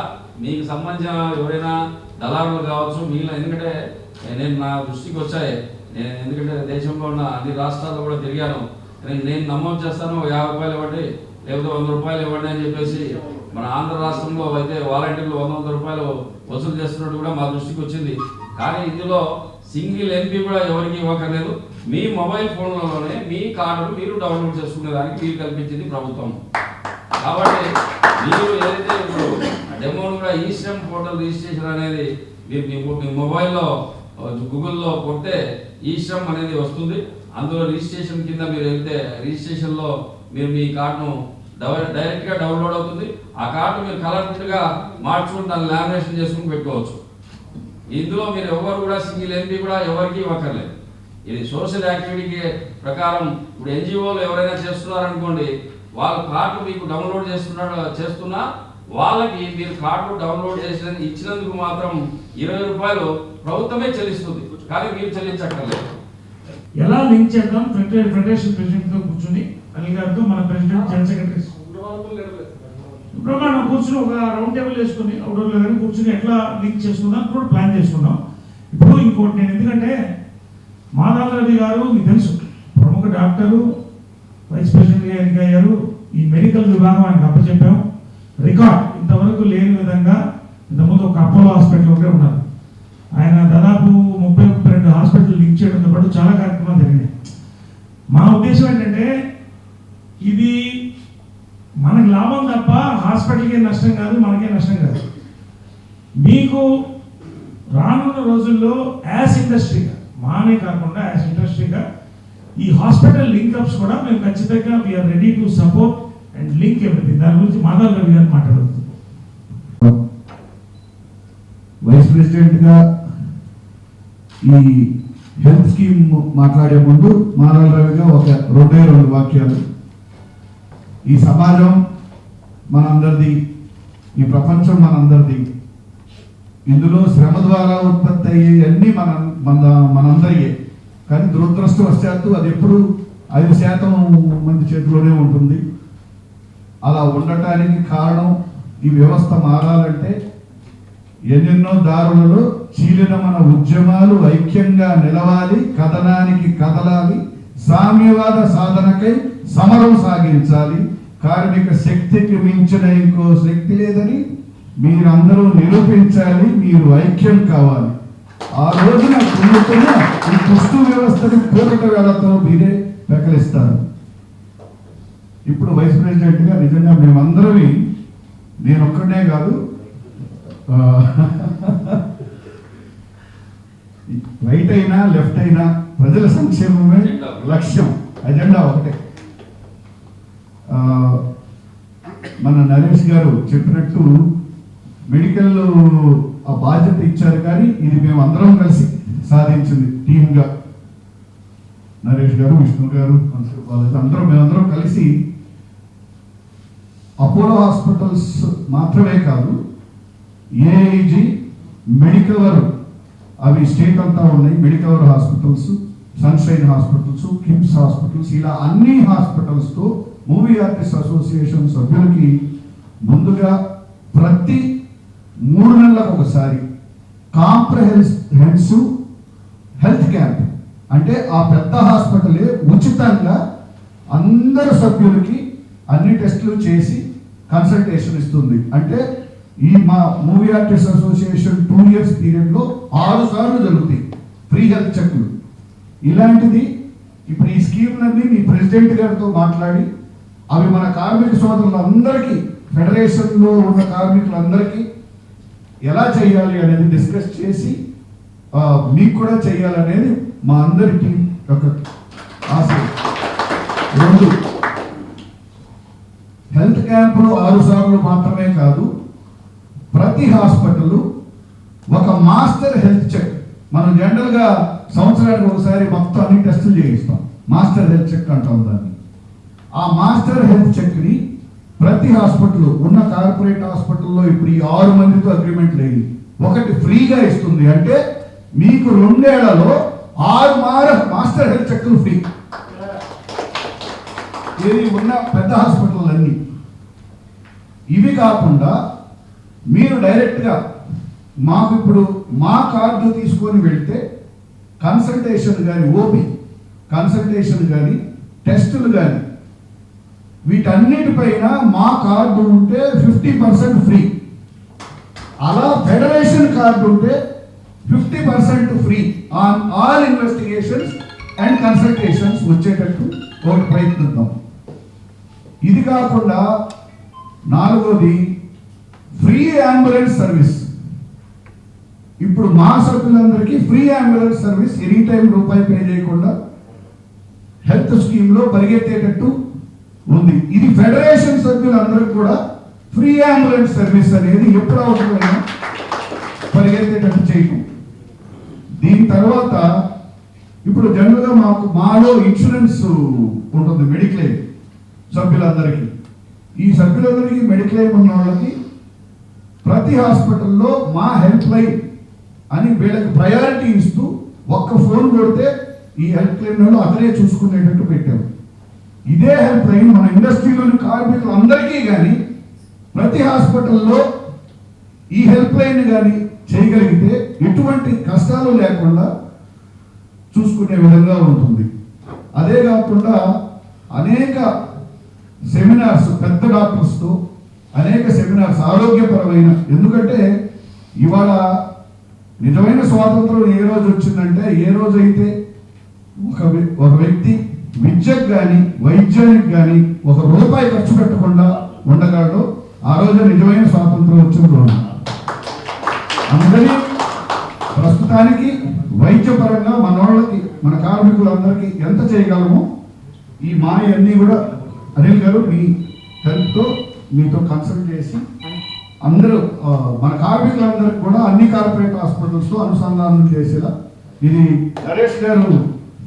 మీకు సంబంధించిన ఎవరైనా దళారులు కావచ్చు మిగిలిన, ఎందుకంటే నేను నా దృష్టికి వచ్చాయి. నేను ఎందుకంటే దేశంలో ఉన్న అన్ని రాష్ట్రాల్లో కూడా తిరిగాను. నేను నమోదు చేస్తాను, 50 రూపాయలు ఇవ్వండి లేకపోతే 100 రూపాయలు ఇవ్వండి అని చెప్పేసి మన ఆంధ్ర రాష్ట్రంలో అయితే వాలంటీర్లు 100 రూపాయలు వసూలు చేస్తున్నట్టు కూడా మా దృష్టికి వచ్చింది. కానీ ఇందులో సింగిల్ ఎంపీ కూడా ఎవరికి ఇవ్వకలేదు. మీ మొబైల్ ఫోన్లలోనే మీ కార్డును మీరు డౌన్లోడ్ చేసుకునేదానికి వీలు కల్పించింది ప్రభుత్వం. కాబట్టి మీరు ఏదైతే ఇప్పుడు డెమోను కూడా ఈ శ్రమ్ పోర్టల్ రిజిస్ట్రేషన్ అనేది మీరు మీ మొబైల్లో గూగుల్లో కొడితే ఈ శ్రమ్ అనేది వస్తుంది. అందులో రిజిస్ట్రేషన్ కింద మీరు వెళ్తే రిజిస్ట్రేషన్లో మీరు మీ కార్డును డైరెక్ట్గా డౌన్లోడ్ అవుతుంది. ఆ కార్డు మీరు కలర్ ప్రింట్గా మార్చుకుని దాన్ని లామినేషన్ చేసుకుని పెట్టుకోవచ్చు. ఇందులో మీరు ఎవరు కూడా సింగిల్ ఎంపీ కూడా ఎవరికి ఇవ్వక్కర్లేదు. ఇది సోషల్ యాక్టివిటీకి ప్రకారం ఇప్పుడు ఎన్జిఓలు ఎవరైనా చేస్తున్నారనుకోండి, వాళ్ళ కార్డు మీకు డౌన్లోడ్ చేస్తున్నా వాళ్ళకి మీరు కార్డు డౌన్లోడ్ ఇచ్చినందుకు మాత్రం 20 రూపాయలు ప్రభుత్వమే చెల్లిస్తుంది, కానీ మీరు చెల్లించక్కర్లేదు. ఎలా లింక్ చేద్దాం? ఫెడరేషన్ ప్రెసిడెంట్ తో కూర్చుని అనిల్ గారితో, మన ప్రెసిడెంట్ జనరల్ సెక్రటరీ ఇప్పుడు మనం కూర్చుని ఒక రౌండ్ టేబుల్ వేసుకుని అవుట్డోర్లో కానీ కూర్చుని ఎట్లా లింక్ చేసుకుందాం కూడా ప్లాన్ చేసుకుందాం. ఇప్పుడు ఇంకోటి నేను ఎందుకంటే మాధవ్ రవి గారు మీకు తెలుసు, ప్రముఖ డాక్టరు, వైస్ ప్రెసిడెంట్గా ఎన్నికయ్యారు. ఈ మెడికల్ విభాగం ఆయనకు అప్పచెప్పాం. రికార్డ్ ఇంతవరకు లేని విధంగా ఇంతకుముందు ఒక అపోలో హాస్పిటల్ ఒకటే ఉన్నారు, ఆయన దాదాపు 30-32 హాస్పిటల్ లింక్ చేయడంతో పాటు చాలా కార్యక్రమాలు జరిగినాయి. మా ఉద్దేశం ఏంటంటే ఇది మనకి లాభం తప్ప హాస్పిటల్కి నష్టం కాదు, మనకే నష్టం కాదు. మీకు రానున్న రోజుల్లో యాజ్ ఇండస్ట్రీగా, మానే కాకుండా యాజ్ ఇండస్ట్రీగా ఈ హాస్పిటల్ లింక్అప్స్ కూడా మేము ఖచ్చితంగా we are ready to support and link everything. దాని గురించి మాధవ్ రవి గారు మాట్లాడుతుంది. వైస్ ప్రెసిడెంట్గా ఈ హెల్త్ స్కీమ్ మాట్లాడే ముందు మాధవ్ రవిగా ఒక 2 వాక్యాలు. ఈ సమాజం మనందరిది, ఈ ప్రపంచం మనందరిది. ఇందులో శ్రమ ద్వారా ఉత్పత్తి అయ్యేవన్నీ మనందరియే. కానీ దురదృష్టవశాత్తు అది ఎప్పుడు 5% మంది చేతిలోనే ఉంటుంది. అలా ఉండటానికి కారణం ఈ వ్యవస్థ మారాలంటే ఎన్నెన్నో దారులలో చీలిన మన ఉద్యమాలు ఐక్యంగా నిలవాలి, కథనానికి కదలాలి, సామ్యవాద సాధనకై సమరం సాగించాలి. కార్మిక శక్తికి మించిన ఇంకో శక్తి లేదని మీరందరూ నిరూపించాలి. మీరు ఐక్యం కావాలి. ఆ రోజున కుంగుతున్న ఈ కుష్టు వ్యవస్థని పూరట వేళతో మీరే పెకలిస్తారు. ఇప్పుడు వైస్ ప్రెసిడెంట్గా నిజంగా మేమందరమే, నేను ఒక్కడే కాదు, రైట్ అయినా లెఫ్ట్ అయినా ప్రజల సంక్షేమమే లక్ష్యం, అజెండా ఒకటే. మన నరేష్ గారు చెప్పినట్టు మెడికల్ ఆ బాధ్యత ఇచ్చారు, కానీ ఇది మేము అందరం కలిసి సాధించింది టీమ్గా. నరేష్ గారు, విష్ణు గారు, మేమందరం కలిసి అపోలో హాస్పిటల్స్ మాత్రమే కాదు, ఏఐజీ, మెడికవర్, అవి స్టేట్ అంతా ఉన్నాయి. Medicover hospitals, sunshine hospitals, KIMS hospitals, ఇలా అన్ని హాస్పిటల్స్తో మూవీ ఆర్టిస్ట్ అసోసియేషన్ సభ్యులకి ముందుగా ప్రతి 3 నెలలకు ఒకసారి కాంప్రహెన్సివ్ హెల్త్ క్యాంప్, అంటే ఆ పెద్ద హాస్పిటలే ఉచితంగా అందరు సభ్యులకి అన్ని టెస్టులు చేసి కన్సల్టేషన్ ఇస్తుంది. అంటే ఈ మా మూవీ ఆర్టిస్ట్ అసోసియేషన్ 2 ఇయర్స్ పీరియడ్లో 6 సార్లు జరుగుతాయి ఫ్రీ హెల్త్ చెక్లు. ఇలాంటిది ఇప్పుడు ఈ స్కీమ్లన్నీ మీ ప్రెసిడెంట్ గారితో మాట్లాడి అవి మన కార్మిక సోదరులందరికీ, ఫెడరేషన్లో ఉన్న కార్మికులందరికీ ఎలా చేయాలి అనేది డిస్కస్ చేసి మీకు కూడా చేయాలనేది మా అందరి టీం యొక్క ఆశయం. 2, హెల్త్ క్యాంపులో 6 సార్లు మాత్రమే కాదు, ప్రతి హాస్పిటల్ ఒక మాస్టర్ హెల్త్ చెక్. మనం జనరల్గా సంవత్సరానికి ఒకసారి మొత్తం అన్ని టెస్టులు చేయిస్తాం, మాస్టర్ హెల్త్ చెక్ అంటాం దాన్ని. ఆ మాస్టర్ హెల్త్ చెక్ని ప్రతి హాస్పిటల్, ఉన్న కార్పొరేట్ హాస్పిటల్లో ఇప్పుడు ఈ 6 మందితో అగ్రిమెంట్ లేదు, ఒకటి ఫ్రీగా ఇస్తుంది. అంటే మీకు 2 ఏళ్లలో 6 మాస్టర్ హెల్త్ చెక్లు ఫ్రీ. ఇది ఉన్న పెద్ద హాస్పిటల్ అన్నీ. ఇవి కాకుండా మీరు డైరెక్ట్గా మాకు ఇప్పుడు మా కార్డు తీసుకొని వెళ్తే కన్సల్టేషన్ కానీ, ఓపీ కన్సల్టేషన్ కానీ, టెస్టులు కానీ, వీటన్నిటిపైన మా కార్డు ఉంటే 50% ఫ్రీ. అలా ఫెడరేషన్ కార్డు ఉంటే 50% free on all investigations and consultations వచ్చేటట్టు ఒకటి ప్రయత్నిద్దాం. ఇది కాకుండా 4వది ఫ్రీ అంబులెన్స్ సర్వీస్. ఇప్పుడు మా సభ్యులందరికీ free ambulance service any time రూపాయి పే చేయకుండా హెల్త్ స్కీమ్లో పరిగెత్తేటట్టు ఉంది. ఇది ఫెడరేషన్ సభ్యులందరికీ కూడా ఫ్రీ అంబులెన్స్ సర్వీస్ అనేది ఎప్పుడు అవసరమైనా పరిగెత్తేటట్టు చేయటం. దీని తర్వాత ఇప్పుడు జనరల్గా మాలో ఇన్సూరెన్స్ ఉంటుంది, మెడిక్లెయిమ్ సభ్యులందరికీ. ఈ సభ్యులందరికీ మెడిక్లెయిమ్ ఉన్న వాళ్ళకి ప్రతి హాస్పిటల్లో మా హెల్ప్ లైన్ అని వీళ్ళకి ప్రయారిటీ ఇస్తూ ఒక్క ఫోన్ కొడితే ఈ హెల్ప్ లైన్లో అతనే చూసుకునేటట్టు పెట్టాము. ఇదే హెల్ప్ లైన్ మన ఇండస్ట్రీలోని కార్మికులందరికీ కానీ ప్రతి హాస్పిటల్లో ఈ హెల్ప్ లైన్ కానీ చేయగలిగితే ఎటువంటి కష్టాలు లేకుండా చూసుకునే విధంగా ఉంటుంది. అదే కాకుండా అనేక సెమినార్స్ పెద్ద డాక్టర్స్తో అనేక సెమినార్స్ ఆరోగ్యపరమైన, ఎందుకంటే ఇవాళ నిజమైన స్వాతంత్రం ఏ రోజు వచ్చిందంటే ఏ రోజైతే ఒక వ్యక్తి విద్యకు కానీ వైద్యానికి కానీ ₹1 ఖర్చు పెట్టకుండా ఉండగలడు, ఆ రోజు నిజమైన స్వాతంత్రం వచ్చిన రోజు. అందుకని ప్రస్తుతానికి వైద్యపరంగా మన వాళ్ళకి మన కార్మికులందరికీ ఎంత చేయగలమో ఈ అన్నీ కూడా అనిల్ గారు మీ హెల్ప్తో మీతో కన్సల్ట్ చేసి అందరూ మన కార్మికులందరికీ కూడా అన్ని కార్పొరేట్ హాస్పిటల్స్తో అనుసంధానం చేసేలా, ఇది నరేష్ గారు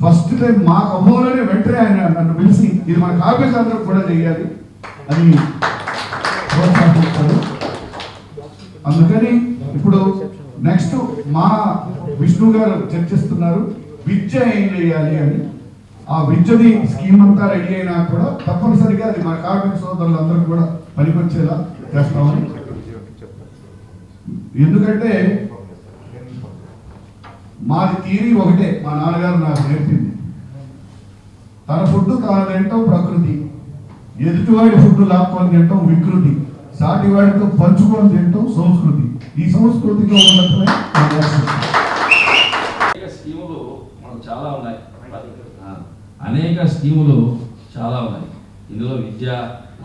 ఫస్ట్ టైం మా ఖమ్మంలోనే వెంటనే ఆయన నన్ను పిలిచి ఇది మన కార్మికులందరికీ కూడా చేయాలి అని ప్రోత్సహించారు. అందుకని ఇప్పుడు నెక్స్ట్ మా విష్ణు గారు చర్చిస్తున్నారు విద్య ఏం చేయాలి అని. ఆ విద్యది స్కీమ్ అంతా రెడీ అయినా కూడా తప్పనిసరిగా అది మన కార్మిక సోదరులందరూ కూడా పనికొచ్చేలా చేస్తామని. ఎందుకంటే మాది థియరీ ఒకటే, మా నాన్నగారు నాకు నేర్పింది, తన ఫుడ్ తాను తింటాం ప్రకృతి, ఎదుటివాడి ఫుడ్ లాక్కొని తింటాం వికృతి, సాటివాడితో పంచుకొని తింటాం సంస్కృతి. ఈ సంస్కృతిగా ఉన్నట్లే స్కీములు మనకు చాలా ఉన్నాయి, అనేక స్కీములు చాలా ఉన్నాయి. ఇందులో విద్య,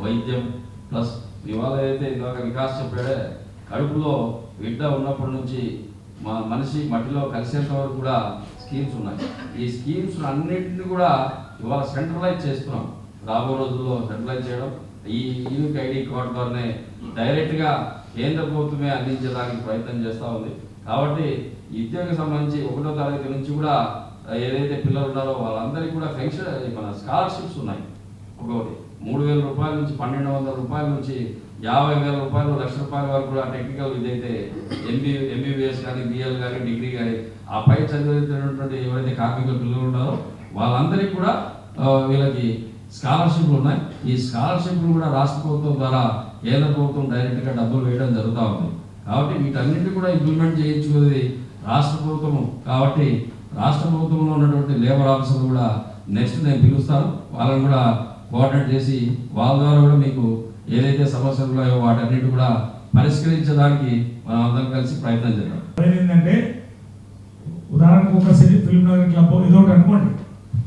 వైద్యం ప్లస్ ఇవాళ అయితే ఇందాక వికాస్ చెప్పాడే, కడుపులో బిడ్డ ఉన్నప్పటి నుంచి మనిషి మట్టిలో కలిసేంత వరకు కూడా స్కీమ్స్ ఉన్నాయి. ఈ స్కీమ్స్ అన్నింటినీ కూడా ఇవాళ సెంట్రలైజ్ చేస్తున్నాం. రాబో రోజుల్లో సెంట్రలైజ్ చేయడం, ఈ యూనిక్ ఐడి కార్డు ద్వారానే డైరెక్ట్గా కేంద్ర ప్రభుత్వమే అందించడానికి ప్రయత్నం చేస్తూ ఉంది. కాబట్టి విద్యకు సంబంధించి 1వ తరగతి నుంచి కూడా ఏదైతే పిల్లలు ఉన్నారో వాళ్ళందరికీ కూడా పెన్షన్ మన స్కాలర్షిప్స్ ఉన్నాయి. ఒక్కొక్కటి ₹3,000 నుంచి ₹1,200 నుంచి ₹50,000, ₹1,00,000 వరకు కూడా టెక్నికల్ విద్య అయితే ఎంబీబీఎస్ కానీ బిఎల్ కానీ డిగ్రీ కానీ ఆ పై చదివినటువంటి ఎవరైతే కార్మికుల పిల్లలు ఉన్నారో వాళ్ళందరికీ కూడా వీళ్ళకి స్కాలర్షిప్లు ఉన్నాయి. ఈ స్కాలర్షిప్లు కూడా రాష్ట్ర ప్రభుత్వం ద్వారా కేంద్ర ప్రభుత్వం డైరెక్ట్గా డబ్బులు వేయడం జరుగుతూ ఉంది. కాబట్టి వీటన్నింటినీ కూడా ఇంప్లిమెంట్ చేయించుకునేది రాష్ట్ర ప్రభుత్వం. కాబట్టి రాష్ట్ర ప్రభుత్వంలో ఉన్నటువంటి లేబర్ ఆఫీసర్లు కూడా నెక్స్ట్ నేను పిలుస్తాను, వాళ్ళని కూడా కోఆర్డినేట్ చేసి వాళ్ళ ద్వారా కూడా మీకు ఏదైతే సమస్యలు ఉన్నాయో వాటన్నిటి కూడా పరిష్కరించడానికి మనం అందరం కలిసి ప్రయత్నం చేద్దాం. ఏంటంటే ఉదాహరణకు ఒక ఫిల్మ్ నగర్ క్లబ్ ఏదో ఒకటి అనుకోండి,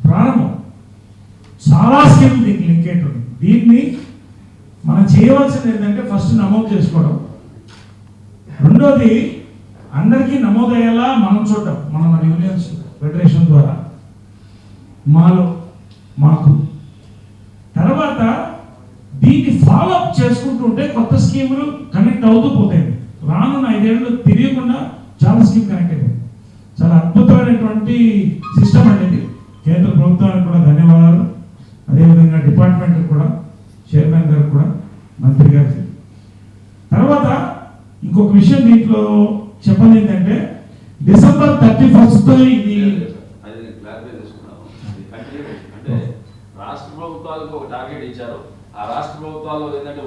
ప్రారంభం చాలా స్కీమ్ దీనికి లింకేట్ ఉంది. దీన్ని మనం చేయవలసింది ఏంటంటే ఫస్ట్ నమోదు చేసుకోవడం, రెండోది అందరికీ నమోదయ్యేలా మనం చూడటం, మన యూనియన్స్ ఫెడరేషన్ ద్వారా మాకు తర్వాత దీన్ని ఫాలో అప్ చేసుకుంటుంటే కొత్త స్కీములు కనెక్ట్ అవుతూ పోతాయి. రానున్న 5 ఏళ్ళు తెలియకుండా చాలా స్కీమ్ కనెక్ట్ అయిపోయింది. చాలా అద్భుతమైనటువంటి సిస్టమ్ అనేది. కేంద్ర ప్రభుత్వానికి కూడా ధన్యవాదాలు, అదేవిధంగా డిపార్ట్మెంట్కి కూడా, చైర్మన్ గారికి కూడా, మంత్రి గారికి. తర్వాత ఇంకొక విషయం దీంట్లో చెప్పండి ఏంటంటే డిసెంబర్ 31 ఇది అంటే రాష్ట్ర ప్రభుత్వాలకు ఒక టార్గెట్ ఇచ్చారు. ఆ రాష్ట్ర ప్రభుత్వాలు ఏంటంటే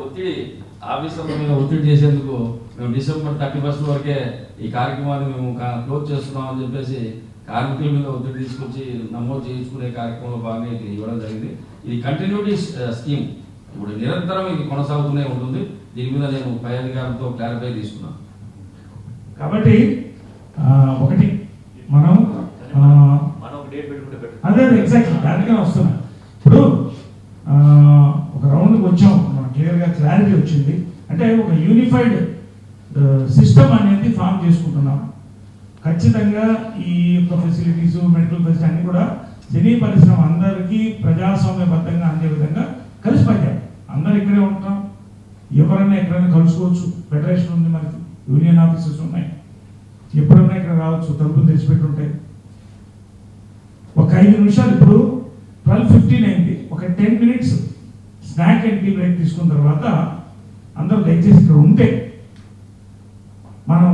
ఆఫీసర్ల మీద ఒత్తిడి చేసేందుకు మేము డిసెంబర్ 31 వరకే ఈ కార్యక్రమాన్ని మేము క్లోజ్ చేస్తున్నాం అని చెప్పేసి కార్మికుల మీద ఒత్తిడి తీసుకొచ్చి నమోదు చేయించుకునే కార్యక్రమంలో భాగంగా ఇది ఇవ్వడం జరిగింది. ఇది కంటిన్యూటీ స్కీమ్, ఇప్పుడు నిరంతరం ఇది కొనసాగుతూనే ఉంటుంది. దీని మీద నేను పై అధికారులతో క్లారిఫై తీసుకున్నాను. కాబట్టి ఒకటి మనం అదే ఎగ్జాక్ట్లీ దానికే వస్తున్నా. ఇప్పుడు ఒక రౌండ్కి వచ్చాం, క్లియర్గా క్లారిటీ వచ్చింది. అంటే ఒక యూనిఫైడ్ సిస్టమ్ అనేది ఫామ్ చేసుకుంటున్నాం. ఖచ్చితంగా ఈ యొక్క ఫెసిలిటీస్, మెడికల్ ఫెసిలిటీ అన్ని కూడా సినీ పరిశ్రమ అందరికీ ప్రజాస్వామ్యబద్ధంగా అందే విధంగా కలిసి పనిచేయాలి. అందరు ఇక్కడే ఉంటాం, ఎవరైనా ఎక్కడైనా కలుసుకోవచ్చు. ఫెడరేషన్ ఉంది, మనకి యూనియన్ ఆఫీసెస్ ఉన్నాయి, ఎప్పుడైనా ఇక్కడ రావచ్చు, తలుపులు తెచ్చిపెట్టి ఉంటాయి. 5 నిమిషాలు, ఇప్పుడు 12:15 అయింది, ఒక 10 minutes snack and tea break తీసుకున్న తర్వాత అందరూ దయచేసి ఇక్కడ ఉంటే మనం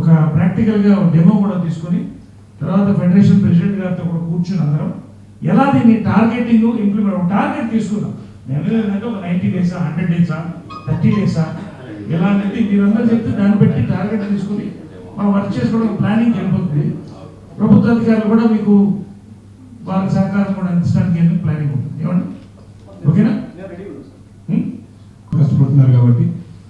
ఒక ప్రాక్టికల్గా డెమో కూడా తీసుకొని తర్వాత ఫెడరేషన్ ప్రెసిడెంట్ గారితో కూడా కూర్చుని అందరం ఎలా దీన్ని టార్గెటింగ్ ఇంప్లిమెంట్ టార్గెట్ తీసుకుందాం. నేను ఏంటంటే ఒక 90 days, 100 days, 30 days ఎలా అనేది మీరందరూ చెప్తే దాన్ని బట్టి టార్గెట్ తీసుకుని మనం వర్క్ చేసుకోవడం ప్లానింగ్ వెళ్ళిపోతుంది. ప్రభుత్వ అధికారులు కూడా మీకు వారి సహకారం కూడా అందించడానికి ప్లానింగ్ ఉంటుంది. ఏమండి, ఓకేనా? కష్టపడుతున్నారు కాబట్టి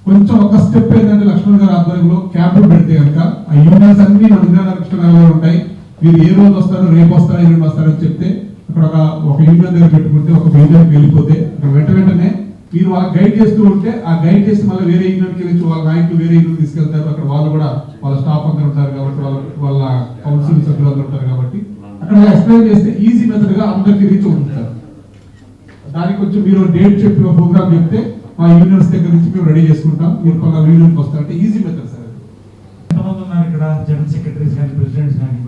కొంచెం ఒక స్టెప్ ఏంటంటే లక్ష్మణ్ గారి ఆధ్వర్యంలో క్యాంపులు పెడితే కనుక ఆ యూనియన్స్ అన్ని మన విజయనగరంలో ఉంటాయి. మీరు ఏ రోజు వస్తారో, రేపు వస్తారో, ఎల్లుండి వస్తారని చెప్తే అక్కడ ఒక యూనియన్ దగ్గర పెట్టుకుంటే ఒక యూనియన్కి వెళ్ళిపోతే అక్కడ వెంటనే మీరు వాళ్ళకి గైడ్ చేస్తూ ఉంటే ఆ గైడ్ చేసి మళ్ళీ వేరే యూనియన్కి వెళ్ళి వాళ్ళ నాయకులు వేరే యూనియన్ తీసుకెళ్తారు. అక్కడ వాళ్ళు కూడా వాళ్ళ స్టాఫ్ అందరూ ఉంటారు కాబట్టి వాళ్ళ కౌన్సిల్ సభ్యులు అందరూ ఉంటారు కాబట్టి అక్కడ ఎక్స్ప్లెయిన్ చేస్తే ఈజీ మెథడ్ గా అందరికీ రీచ్ అవుతుంటారు. దానికి కొంచెం మీరు డేట్ చెప్పి ప్రోగ్రామ్ చెప్తే మా యూనియన్స్ దగ్గర నుంచి మేము రెడీ చేసుకుంటాం. మీరు పలానా యూనియన్కి వస్తారంటే ఈజీ మెథడ్ సార్. ఎంతమంది ఉన్నారు ఇక్కడ? జనరల్ సెక్రటరీస్ కానీ, ప్రెసిడెంట్స్ కానీ?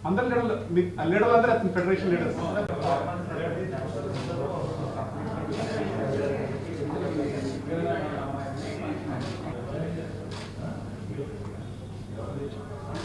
అందరు లీడర్లు అందరూ ఫెడరేషన్ లీడర్స్.